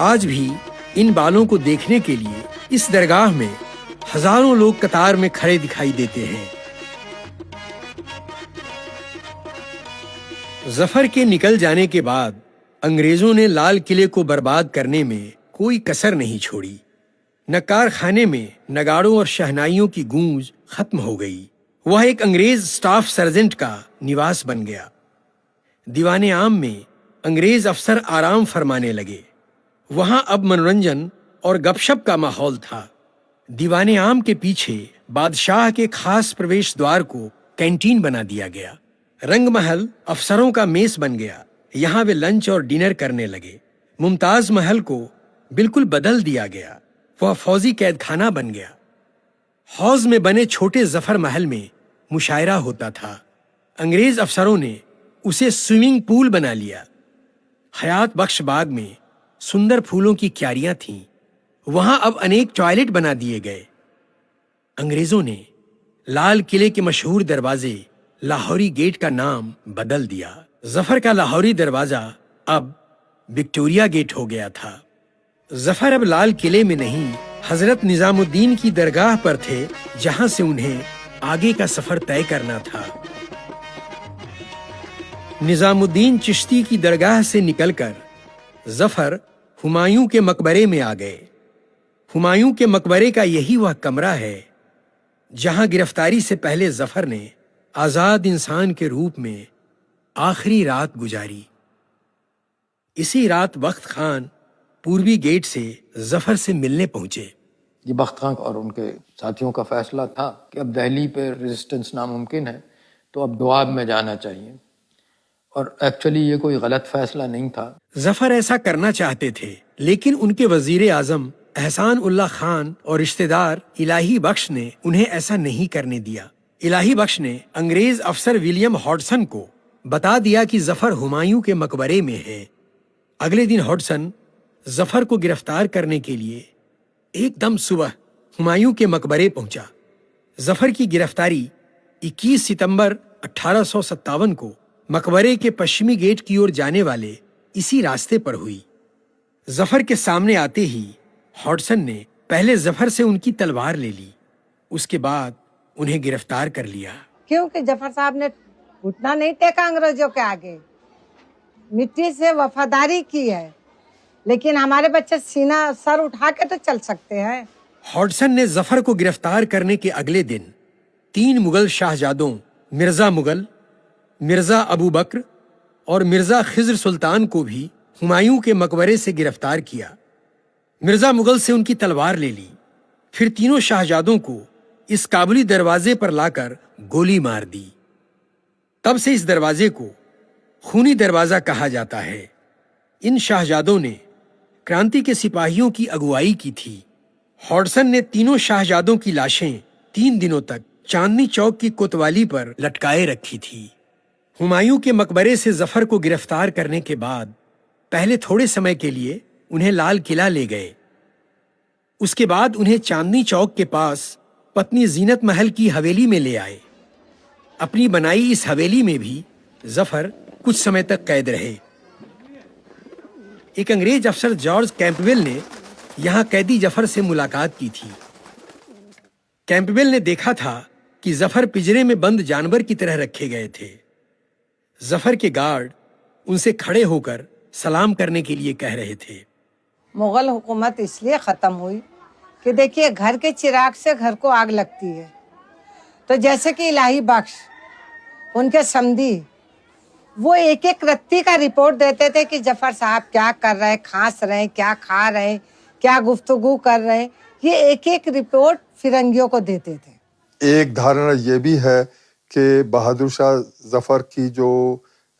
आज भी इन बालों को देखने के लिए इस दरगाह में हजारों लोग कतार में खड़े दिखाई देते हैं। जफर के निकल जाने के बाद अंग्रेजों ने लाल किले को बर्बाद करने में कोई कसर नहीं छोड़ी। न कारखाने में नगाड़ों और शहनाइयों की गूंज खत्म हो गई। वह एक अंग्रेज स्टाफ सर्जेंट का निवास बन गया। दीवाने आम में अंग्रेज अफसर आराम फरमाने लगे। वहां अब मनोरंजन और गपशप का माहौल था। दीवाने आम के पीछे बादशाह के खास प्रवेश द्वार को कैंटीन बना दिया गया। रंगमहल अफसरों का मेस बन गया। यहाँ वे लंच और डिनर करने लगे। मुमताज महल को बिल्कुल बदल दिया गया। वह फौजी कैदखाना बन गया। हौज में बने छोटे जफर महल में मुशायरा होता था। अंग्रेज अफसरों ने उसे स्विमिंग पूल बना लिया। हयात बख्श बाग में सुंदर फूलों की क्यारियां थीं। वहां अब अनेक टॉयलेट बना दिए गए। अंग्रेजों ने लाल किले के मशहूर दरवाजे लाहौरी गेट का नाम बदल दिया। जफर का लाहौरी दरवाजा अब विक्टोरिया गेट हो गया था। जफर अब लाल किले में नहीं, हजरत निजामुद्दीन की दरगाह पर थे, जहां से उन्हें आगे का सफर तय करना था। निजामुद्दीन चिश्ती की दरगाह से निकलकर जफर हुमायूं के मकबरे में आ गए। हुमायूं के मकबरे का यही वह कमरा है जहां गिरफ्तारी से पहले जफर ने आजाद इंसान के रूप में आखिरी रात गुजारी। इसी रात बख्त खान पूर्वी गेट से जफर से मिलने पहुंचे। ये बख्त खान और उनके साथियों का फैसला था कि अब दिल्ली पे रेजिस्टेंस नामुमकिन है, तो अब दोआब में जाना चाहिए। और एक्चुअली ये कोई गलत फैसला नहीं था। जफर ऐसा करना चाहते थे, लेकिन उनके वजीर आजम एहसान उल्लाह खान और रिश्तेदार इलाही बख्श ने उन्हें ऐसा नहीं करने दिया। इलाही बख्श ने अंग्रेज अफसर विलियम हॉडसन को बता दिया कि जफर हुमायूं के मकबरे में है। अगले दिन हॉडसन जफर को गिरफ्तार करने के लिए एकदम सुबह हुमायूं के मकबरे पहुंचा। जफर की गिरफ्तारी 21 सितंबर 1857 को मकबरे के पश्चिमी गेट की ओर जाने वाले इसी रास्ते पर हुई। जफर के सामने आते ही हॉडसन ने पहले जफर से उनकी तलवार ले ली। उसके बाद उन्हें गिरफ्तार कर लिया। क्योंकि जफर साहब ने घुटना नहीं टेका अंग्रेजों के आगे, मिट्टी से वफादारी की है। लेकिन हमारे बच्चे सीना सर उठा के तो चल सकते हैं। हॉडसन ने जफर को गिरफ्तार करने के अगले दिन 3 मुगल शाहजादों मिर्जा मुगल, मिर्जा अबू बकर और मिर्जा खिज्र सुल्तान को भी हुमायूं के मकबरे से गिरफ्तार किया। मिर्जा मुगल से उनकी तलवार ले ली। फिर तीनों शाहजादों को इस काबुली दरवाजे पर लाकर गोली मार दी। तब से इस दरवाजे को खूनी दरवाजा कहा जाता है। इन शाहजादों ने क्रांति के सिपाहियों की अगुवाई की थी। हॉडसन ने तीनों शाहजादों की लाशें 3 दिनों तक चांदनी चौक की कोतवाली पर लटकाए रखी थी। हुमायूं के मकबरे से जफर को गिरफ्तार करने के बाद पहले थोड़े समय के लिए उन्हें लाल किला ले गए। उसके बाद उन्हें चांदनी चौक के पास पत्नी जीनत महल की हवेली में ले आए। अपनी बनाई इस हवेली में भी जफर कुछ समय तक कैद रहे। एक अंग्रेज अफसर जॉर्ज कैंपबेल ने यहाँ कैदी जफर से मुलाकात की थी। कैंपबेल ने देखा था कि जफर पिंजरे में बंद जानवर की तरह रखे गए थे। जफर के गार्ड उनसे खड़े होकर सलाम करने के लिए कह रहे थे। मुगल हुकूमत इसलिए खत्म हुई कि देखिए, घर के चिराग से घर को आग लगती है। तो जैसे कि इलाही बख्श, उनके समधी, वो एक एक रत्ती का रिपोर्ट देते थे कि जफर साहब क्या कर रहे हैं, खांस रहे हैं, क्या खा रहे हैं, क्या गुफ्तगू कर रहे हैं। ये एक एक रिपोर्ट फिरंगियों को देते थे। एक धारणा ये भी है कि बहादुर शाह जफर की जो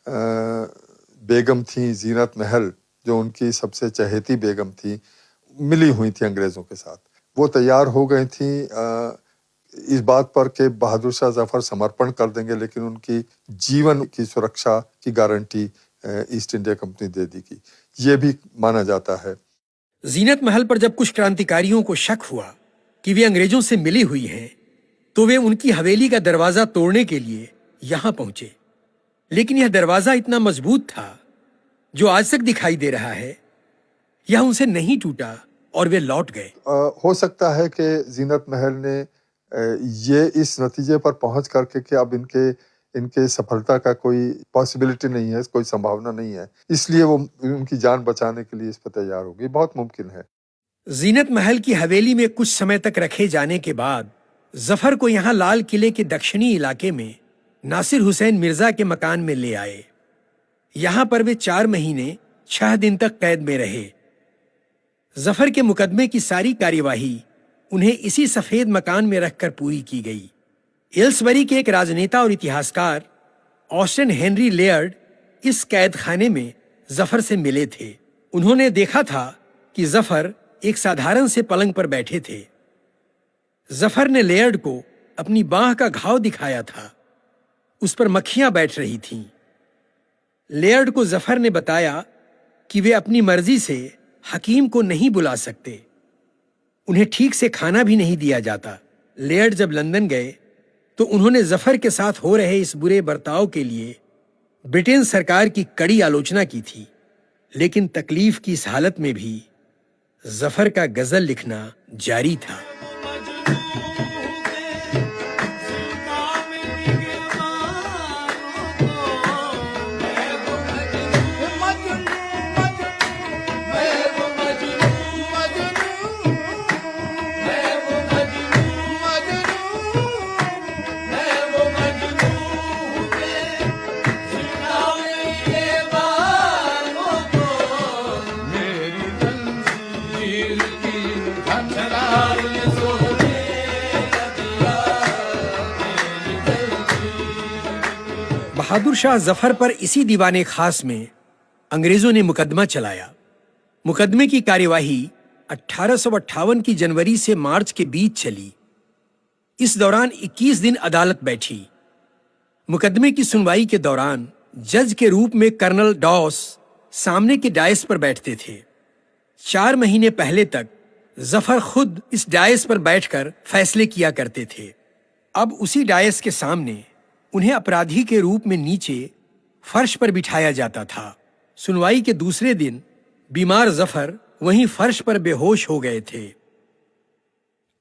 बेगम थी जीनत महल, जो उनकी सबसे चहेती बेगम थी, मिली हुई थी अंग्रेजों के साथ। वो तैयार हो गई थी इस बात पर कि बहादुर शाह जफर समर्पण कर देंगे, लेकिन उनकी जीवन की सुरक्षा की गारंटी ईस्ट इंडिया कंपनी दे दी गई। ये भी माना जाता है। जीनत महल पर जब कुछ क्रांतिकारियों को शक हुआ कि वे अंग्रेजों से मिली हुई हैं, तो वे उनकी हवेली का दरवाजा तोड़ने के लिए यहां पहुंचे। लेकिन यह दरवाजा इतना मजबूत था, जो आज तक दिखाई दे रहा है, यह उनसे नहीं टूटा और वे लौट गए। हो सकता है कि जीनत महल ने ये इस नतीजे पर पहुंच करके कि अब इनके सफलता का कोई पॉसिबिलिटी नहीं है, कोई संभावना नहीं है, इसलिए वो उनकी जान बचाने के लिए इस पर तैयार हो गई। बहुत मुमकिन है। जीनत महल की हवेली में कुछ समय तक रखे जाने के बाद जफर को यहाँ लाल किले के दक्षिणी इलाके में नासिर हुसैन मिर्जा के मकान में ले आए। यहाँ पर वे 4 महीने 6 दिन तक कैद में रहे। जफर के मुकदमे की सारी कार्यवाही उन्हें इसी सफेद मकान में रखकर पूरी की गई। एल्सबरी के एक राजनेता और इतिहासकार ऑस्टिन हेनरी लेयर्ड इस कैद खाने में जफर से मिले थे। उन्होंने देखा था कि जफर एक साधारण से पलंग पर बैठे थे। जफर ने लेयर्ड को अपनी बांह का घाव दिखाया था। उस पर मक्खियां बैठ रही थीं। लेयर्ड को जफर ने बताया कि वे अपनी मर्जी से हकीम को नहीं बुला सकते। उन्हें ठीक से खाना भी नहीं दिया जाता। लेयर्ड जब लंदन गए तो उन्होंने जफर के साथ हो रहे इस बुरे बर्ताव के लिए ब्रिटेन सरकार की कड़ी आलोचना की थी। लेकिन तकलीफ की इस हालत में भी जफर का गजल लिखना जारी था। बहादुर शाह जफर पर इसी दीवाने खास में अंग्रेजों ने मुकदमा चलाया। मुकदमे की कार्यवाही 1858 की जनवरी से मार्च के बीच चली। इस दौरान 21 दिन अदालत बैठी। मुकदमे की सुनवाई के दौरान जज के रूप में कर्नल डॉस सामने के डायस पर बैठते थे। 4 महीने पहले तक जफर खुद इस डायस पर बैठकर फैसले किया करते थे। अब उसी डायस के सामने उन्हें अपराधी के रूप में नीचे फर्श पर बिठाया जाता था। सुनवाई के दूसरे दिन बीमार जफर वहीं फर्श पर बेहोश हो गए थे।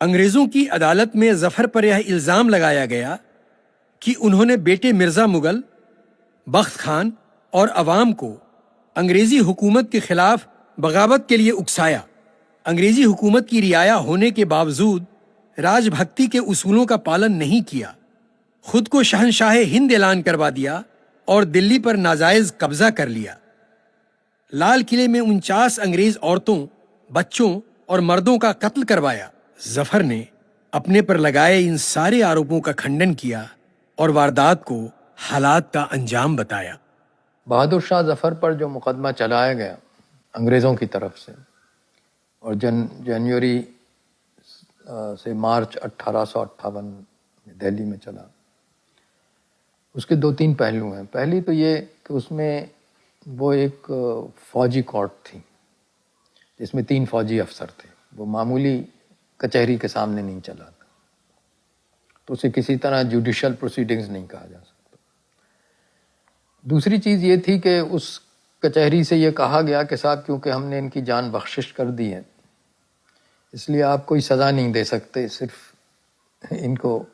अंग्रेजों की अदालत में जफर पर यह इल्जाम लगाया गया कि उन्होंने बेटे मिर्जा मुगल, बख्त खान और अवाम को अंग्रेजी हुकूमत के खिलाफ बगावत के लिए उकसाया। अंग्रेजी हुकूमत की रियाया होने के बावजूद राजभक्ति के उसूलों का पालन नहीं किया। खुद को शहंशाह हिंद ऐलान करवा दिया और दिल्ली पर नाजायज कब्जा कर लिया। लाल किले में 49 अंग्रेज औरतों, बच्चों और मर्दों का कत्ल करवाया। जफर ने अपने पर लगाए इन सारे आरोपों का खंडन किया और वारदात को हालात का अंजाम बताया। बहादुर शाह जफर पर जो मुकदमा चलाया गया अंग्रेज़ों की तरफ से और जनवरी से मार्च 1858 दिल्ली में चला, उसके 2-3 पहलू हैं। पहली तो ये कि उसमें वो एक फौजी कोर्ट थी जिसमें 3 फौजी अफसर थे। वो मामूली कचहरी के सामने नहीं चला था, तो उसे किसी तरह जुडिशल प्रोसीडिंग्स नहीं कहा जा सकता। दूसरी चीज़ ये थी कि उस कचहरी से ये कहा गया कि साहब क्योंकि हमने इनकी जान बख्शिश कर दी है, इसलिए आप कोई सज़ा नहीं दे सकते, सिर्फ इनको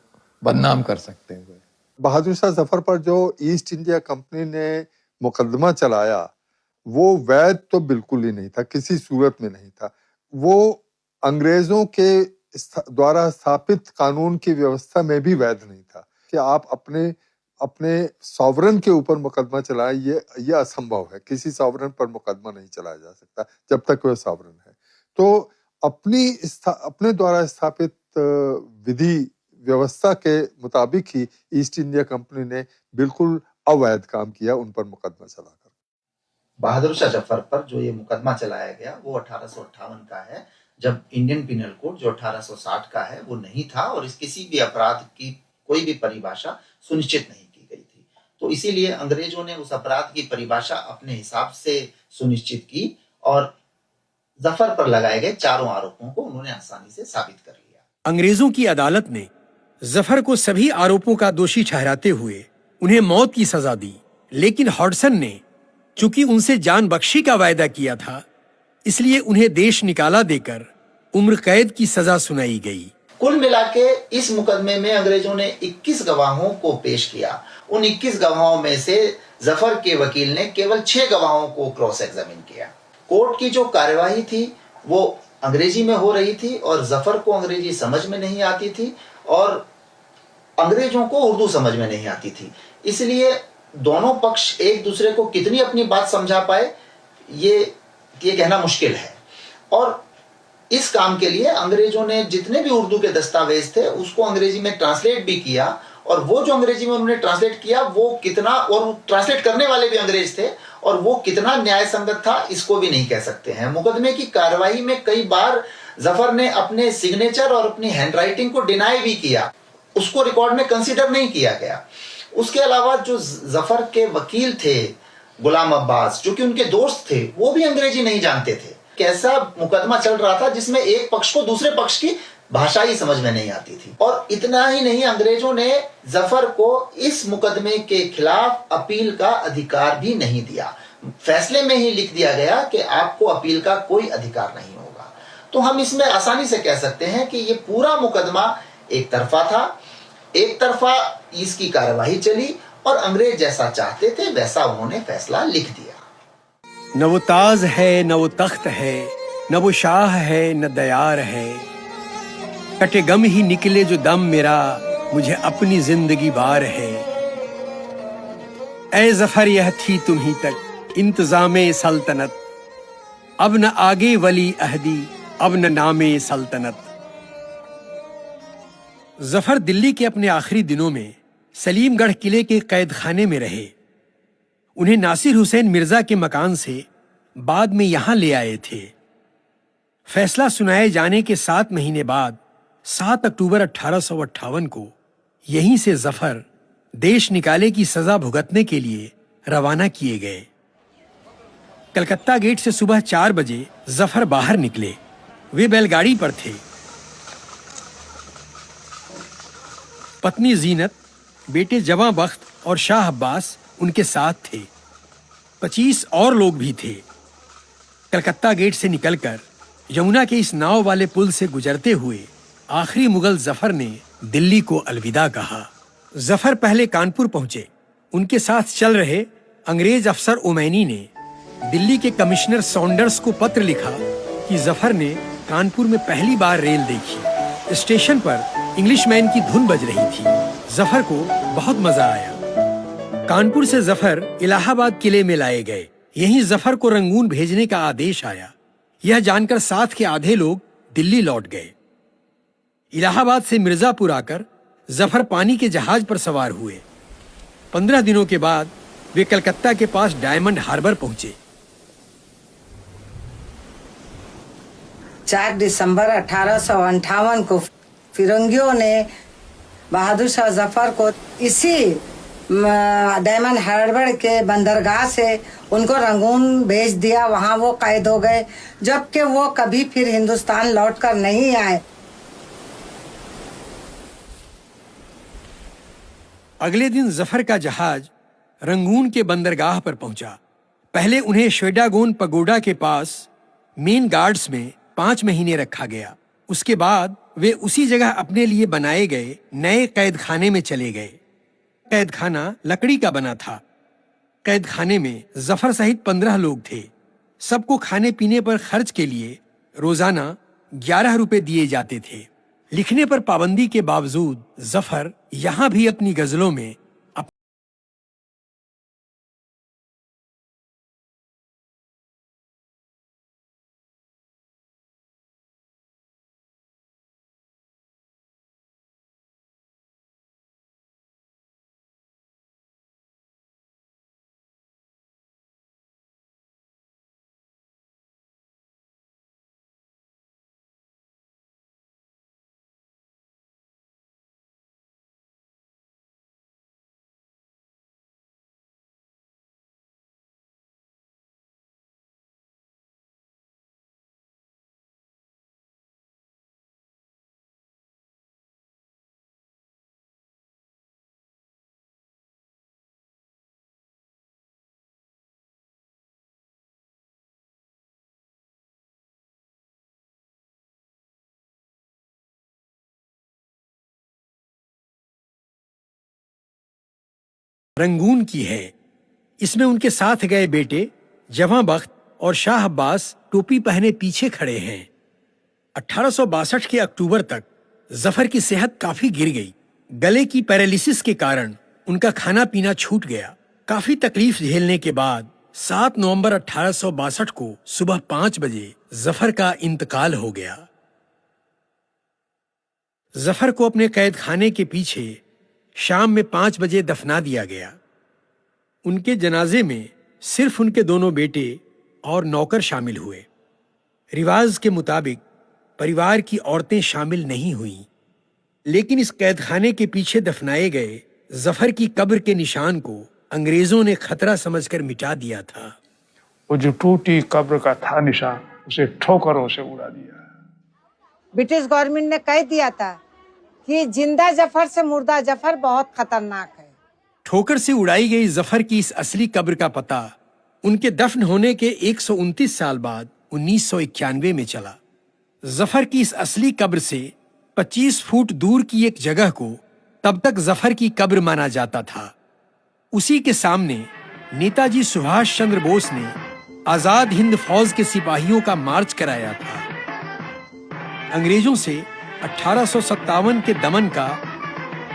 बदनाम कर सकते हैं। बहादुर शाह जफर पर जो ईस्ट इंडिया कंपनी ने मुकदमा चलाया वो वैध तो बिल्कुल ही नहीं था, किसी सूरत में नहीं था। वो अंग्रेजों के द्वारा स्थापित कानून की व्यवस्था में भी वैध नहीं था कि आप अपने सॉवरन के ऊपर मुकदमा चलाएं। ये असंभव है। किसी सॉवरन पर मुकदमा नहीं चलाया जा सकता जब तक वह सॉवरन है। तो अपने द्वारा स्थापित विधि व्यवस्था के मुताबिक ही ईस्ट इंडिया कंपनी ने बिल्कुल अवैध काम किया उन पर मुकदमा चलाकर। बहादुर शाह जफर पर जो ये मुकदमा चलाया गया वो 1858 का है, जब इंडियन पिनल कोड जो 1860 का है वो नहीं था और इस किसी भी अपराध की कोई भी परिभाषा सुनिश्चित नहीं की गई थी। तो इसीलिए अंग्रेजों ने उस अपराध की परिभाषा अपने हिसाब से सुनिश्चित की और जफर पर लगाए गए चारों आरोपों को उन्होंने आसानी से साबित कर लिया। अंग्रेजों की अदालत ने जफर को सभी आरोपों का दोषी ठहराते हुए उन्हें मौत की सजा दी, लेकिन हॉडसन ने चूंकि उनसे जान बख्शी का वायदा किया था, इसलिए उन्हें देश निकाला देकर उम्र कैद की सजा सुनाई गई। कुल मिला के इस मुकदमे में अंग्रेजों ने 21 गवाहों को पेश किया। उन 21 गवाहों में से जफर के वकील ने केवल 6 गवाहों को क्रॉस एग्जामिन किया। कोर्ट की जो कार्यवाही थी वो अंग्रेजी में हो रही थी और जफर को अंग्रेजी समझ में नहीं आती थी और अंग्रेजों को उर्दू समझ में नहीं आती थी, इसलिए दोनों पक्ष एक दूसरे को कितनी अपनी बात समझा पाए ये कहना मुश्किल है। और इस काम के लिए अंग्रेजों ने जितने भी उर्दू के दस्तावेज थे उसको अंग्रेजी में ट्रांसलेट भी किया, और वो जो अंग्रेजी में उन्होंने ट्रांसलेट किया वो कितना, और ट्रांसलेट करने वाले भी अंग्रेज थे, और वो कितना न्याय संगत था इसको भी नहीं कह सकते हैं। मुकदमे की कार्यवाही में कई बार जफर ने अपने सिग्नेचर और अपनी हैंडराइटिंग को डिनाई भी किया, उसको रिकॉर्ड में कंसीडर नहीं किया गया। उसके अलावा जो जफर के वकील थे गुलाम अब्बास, जो कि उनके दोस्त थे, वो भी अंग्रेजी नहीं जानते थे। कैसा मुकदमा चल रहा था जिसमें एक पक्ष को दूसरे पक्ष की भाषा ही समझ में नहीं आती थी। और इतना ही नहीं, अंग्रेजों ने जफर को इस मुकदमे के खिलाफ अपील का अधिकार भी नहीं दिया। फैसले में ही लिख दिया गया कि आपको अपील का कोई अधिकार नहीं होगा। तो हम इसमें आसानी से कह सकते हैं कि ये पूरा मुकदमा एक तरफा था, एक तरफा इसकी कार्यवाही चली और अंग्रेज जैसा चाहते थे वैसा उन्होंने फैसला लिख दिया। न वो ताज है न वो तख्त है, न वो शाह है न दयार है, कटे गम ही निकले जो दम मेरा, मुझे अपनी जिंदगी बार है। ऐ जफर यह थी तुम्ही तक इंतजामे सल्तनत, अब न आगे वली अहदी अब न नामे सल्तनत। जफर दिल्ली के अपने आखिरी दिनों में सलीमगढ़ किले के कैद खाने में रहे। उन्हें नासिर हुसैन मिर्जा के मकान से बाद में यहां ले आए थे। फैसला सुनाए जाने के 7 महीने बाद 7 अक्टूबर 1858 को यहीं से जफर देश निकाले की सजा भुगतने के लिए रवाना किए गए। कलकत्ता गेट से सुबह 4 बजे जफर बाहर निकले। वे बैलगाड़ी पर थे। पत्नी जीनत, बेटे जवां बख्त और शाह अब्बास उनके साथ थे। 25 और लोग भी थे। कलकत्ता गेट से निकलकर यमुना के इस नाव वाले पुल से गुजरते हुए आखिरी मुगल जफर ने दिल्ली को अलविदा कहा। जफर पहले कानपुर पहुंचे। उनके साथ चल रहे अंग्रेज अफसर ओमैनी ने दिल्ली के कमिश्नर सॉन्डर्स को पत्र लिखा कि जफर ने कानपुर में पहली बार रेल देखी। स्टेशन पर इंग्लिशमैन की धुन बज रही थी। जफर को बहुत मजा आया। कानपुर से जफर इलाहाबाद किले में लाए गए। यहीं जफर को रंगून भेजने का आदेश आया। यह जानकर साथ के आधे लोग दिल्ली लौट गए। इलाहाबाद से मिर्जापुर आकर जफर पानी के जहाज पर सवार हुए। 15 दिनों के बाद वे कलकत्ता के पास डायमंड हार्बर पहुंचे। 4 दिसंबर 1858 को फिरंगियों ने बहादुर शाह जफर को इसी डायमंड हार्बर के बंदरगाह से उनको रंगून भेज दिया। वहां वो कैद हो गए, जबकि वो कभी फिर हिंदुस्तान लौटकर नहीं आए। अगले दिन जफर का जहाज रंगून के बंदरगाह पर पहुंचा। पहले उन्हें श्वेडागोन पगोडा के पास मेन गार्ड्स में 5 महीने रखा गया। उसके बाद वे उसी जगह अपने लिए बनाए गए नए कैद खाने में चले गए। कैद खाना लकड़ी का बना था। कैद खाने में जफर सहित 15 लोग थे। सबको खाने पीने पर खर्च के लिए रोजाना 11 रुपए दिए जाते थे। लिखने पर पाबंदी के बावजूद जफर यहां भी अपनी गजलों में रंगून की है। इसमें उनके साथ गए बेटे जवां बख्त और शाह अब्बास टोपी पहने पीछे खड़े हैं। 1862 के अक्टूबर तक जफर की सेहत काफी गिर गई। गले की पैरालिसिस के कारण उनका खाना पीना छूट गया। काफी तकलीफ झेलने के बाद 7 नवंबर 1862 को सुबह 5 बजे जफर का इंतकाल हो गया। जफर को अपने कैद खाने के पीछे शाम में 5 बजे दफना दिया गया। उनके जनाजे में सिर्फ उनके दोनों बेटे और नौकर शामिल हुए। रिवाज के मुताबिक परिवार की औरतें शामिल नहीं हुईं, लेकिन इस कैदखाने के पीछे दफनाए गए जफर की कब्र के निशान को अंग्रेजों ने खतरा समझकर मिटा दिया था। वो जो टूटी कब्र का था निशान, उसे ठोकरों से उड़ा दिया। ब्रिटिश गवर्नमेंट ने कह दिया था कि जिंदा जफर से मुर्दा जफर बहुत खतरनाक है। ठोकर से उड़ाई गई जफर की इस असली कब्र का पता उनके दफन होने के 129 साल बाद 1991 में चला। जफर की इस असली कब्र से 25 फुट दूर की एक जगह को तब तक जफर की कब्र माना जाता था। उसी के सामने नेताजी सुभाष चंद्र बोस ने आजाद हिंद फौज के सिपाहियों का मार्च कराया था। अंग्रेजों से 1857 के दमन का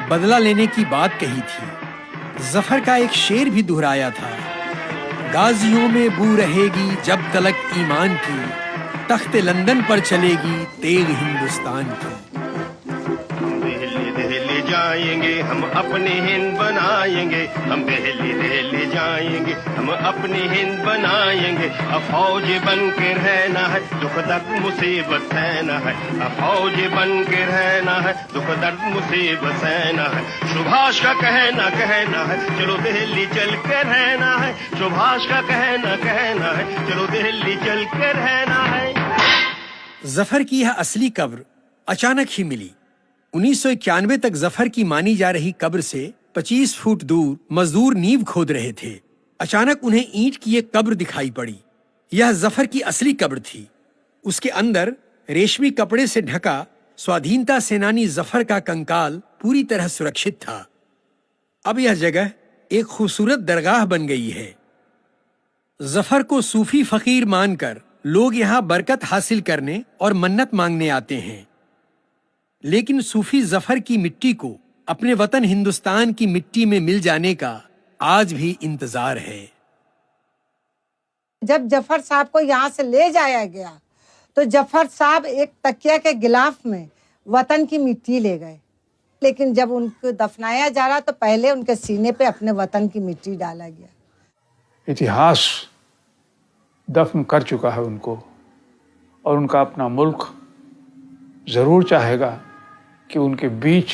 बदला लेने की बात कही थी। जफर का एक शेर भी दोहराया था, गाजियों में बू रहेगी जब तलक ईमान की, तख्त लंदन पर चलेगी तेग हिंदुस्तान की। दिल्ली जाएंगे हम अपनी हिंद बनाएंगे, हम दिल्ली जाएंगे हम अपनी हिंद बनाएंगे। फौज बन के रहना है, दुख दर्द मुसीबत सहना है। फौज बन के रहना है, दुख दर्द मुसीबत सहना है। सुभाष का कहना है, चलो दिल्ली चल के रहना है। सुभाष का कहना है, चलो दिल्ली चल के रहना है। जफर की यह असली कब्र अचानक ही मिली। 1991 तक जफर की मानी जा रही कब्र से 25 फुट दूर मजदूर नींव खोद रहे थे। अचानक उन्हें ईंट की एक कब्र दिखाई पड़ी। यह जफर की असली कब्र थी। उसके अंदर रेशमी कपड़े से ढका स्वाधीनता सेनानी जफर का कंकाल पूरी तरह सुरक्षित था। अब यह जगह एक खूबसूरत दरगाह बन गई है। जफर को सूफी फकीर मानकर लोग यहाँ बरकत हासिल करने और मन्नत मांगने आते हैं। लेकिन सूफी जफर की मिट्टी को अपने वतन हिंदुस्तान की मिट्टी में मिल जाने का आज भी इंतजार है। जब जफर साहब को यहाँ से ले जाया गया तो जफर साहब एक तकिया के गिलाफ में वतन की मिट्टी ले गए, लेकिन जब उनको दफनाया जा रहा तो पहले उनके सीने पे अपने वतन की मिट्टी डाला गया। इतिहास दफन कर चुका है उनको, और उनका अपना मुल्क जरूर चाहेगा कि उनके बीच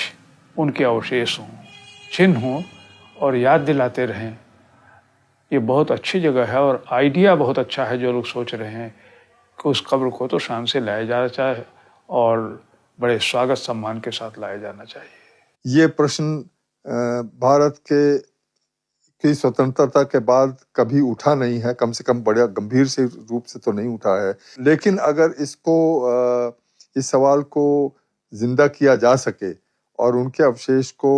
उनके अवशेष हों, चिन्ह हों और याद दिलाते रहें। ये बहुत अच्छी जगह है और आइडिया बहुत अच्छा है जो लोग सोच रहे हैं कि उस कब्र को तो शान से लाया जाना चाहिए और बड़े स्वागत सम्मान के साथ लाया जाना चाहिए। ये प्रश्न भारत की स्वतंत्रता के बाद कभी उठा नहीं है, कम से कम बड़ा गंभीर से रूप से तो नहीं उठा है। लेकिन अगर इस सवाल को जिंदा किया जा सके और उनके अवशेष को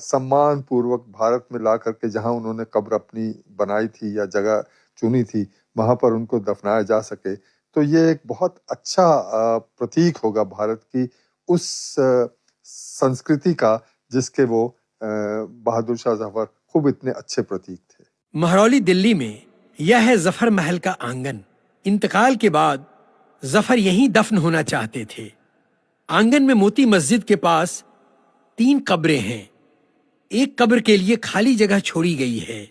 सम्मान पूर्वक भारत में ला करके जहां उन्होंने कब्र अपनी बनाई थी या जगह चुनी थी वहां पर उनको दफनाया जा सके, तो ये एक बहुत अच्छा प्रतीक होगा भारत की उस संस्कृति का जिसके वो बहादुर शाह जफर खूब इतने अच्छे प्रतीक थे। महरौली दिल्ली में यह है जफर महल का आंगन। इंतकाल के बाद जफर यहीं दफन होना चाहते थे। आंगन में मोती मस्जिद के पास 3 कब्रें हैं। एक कब्र के लिए खाली जगह छोड़ी गई है।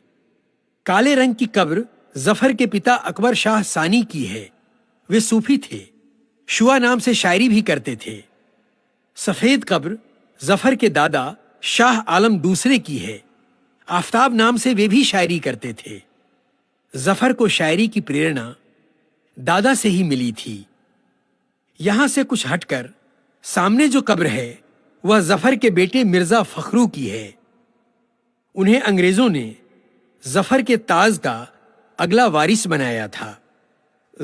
काले रंग की कब्र जफर के पिता अकबर शाह सानी की है। वे सूफी थे, शुआ नाम से शायरी भी करते थे। सफेद कब्र जफर के दादा शाह आलम दूसरे की है। आफताब नाम से वे भी शायरी करते थे। जफर को शायरी की प्रेरणा दादा से ही मिली थी। यहां से कुछ हटकर सामने जो कब्र है वह जफर के बेटे मिर्जा फखरू की है। उन्हें अंग्रेजों ने जफर के ताज का अगला वारिस बनाया था।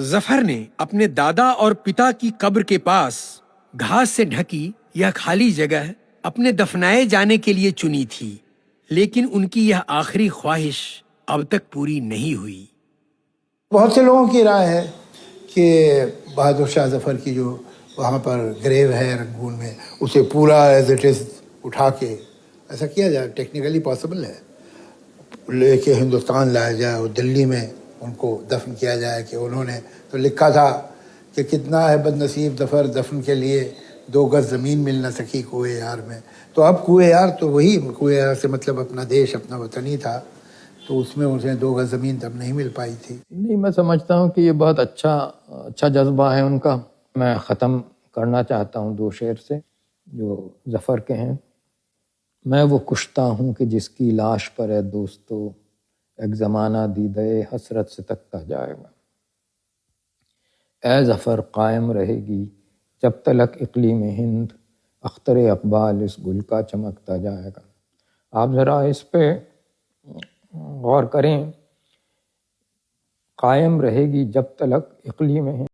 जफर ने अपने दादा और पिता की कब्र के पास घास से ढकी यह खाली जगह अपने दफनाए जाने के लिए चुनी थी। लेकिन उनकी यह आखिरी ख्वाहिश अब तक पूरी नहीं हुई। बहुत से लोगों की राय है कि बहादुर शाह जफर की जो वहाँ पर ग्रेव है रंगून में, उसे पूरा एज इट इज़ उठा के ऐसा किया जाए, टेक्निकली पॉसिबल है, लेके हिंदुस्तान लाया जाए और दिल्ली में उनको दफन किया जाए। कि उन्होंने तो लिखा था कि कितना है बदनसीब जफर, दफन के लिए 2 गज ज़मीन मिल न सकी कुए यार में। तो अब कुए यार तो वही कुए यार से मतलब अपना देश, अपना वतन ही था, तो उसमें उसे 2 गज ज़मीन तब नहीं मिल पाई थी। नहीं, मैं समझता हूँ कि ये बहुत अच्छा जज्बा है उनका। मैं ख़त्म करना चाहता हूँ 2 शेर से जो ज़फ़र के हैं। मैं वो कुश्ता हूँ कि जिसकी लाश पर है दोस्तों एक ज़माना दीदे हसरत से तकता जाएगा। ए ज़फ़र कायम रहेगी जब तलक इक़लीम हिंद, अख्तर अक़बाल इस गुल का चमकता जाएगा। आप ज़रा इस पे गौर करें, कायम रहेगी जब तलक इक़लीम हिंद।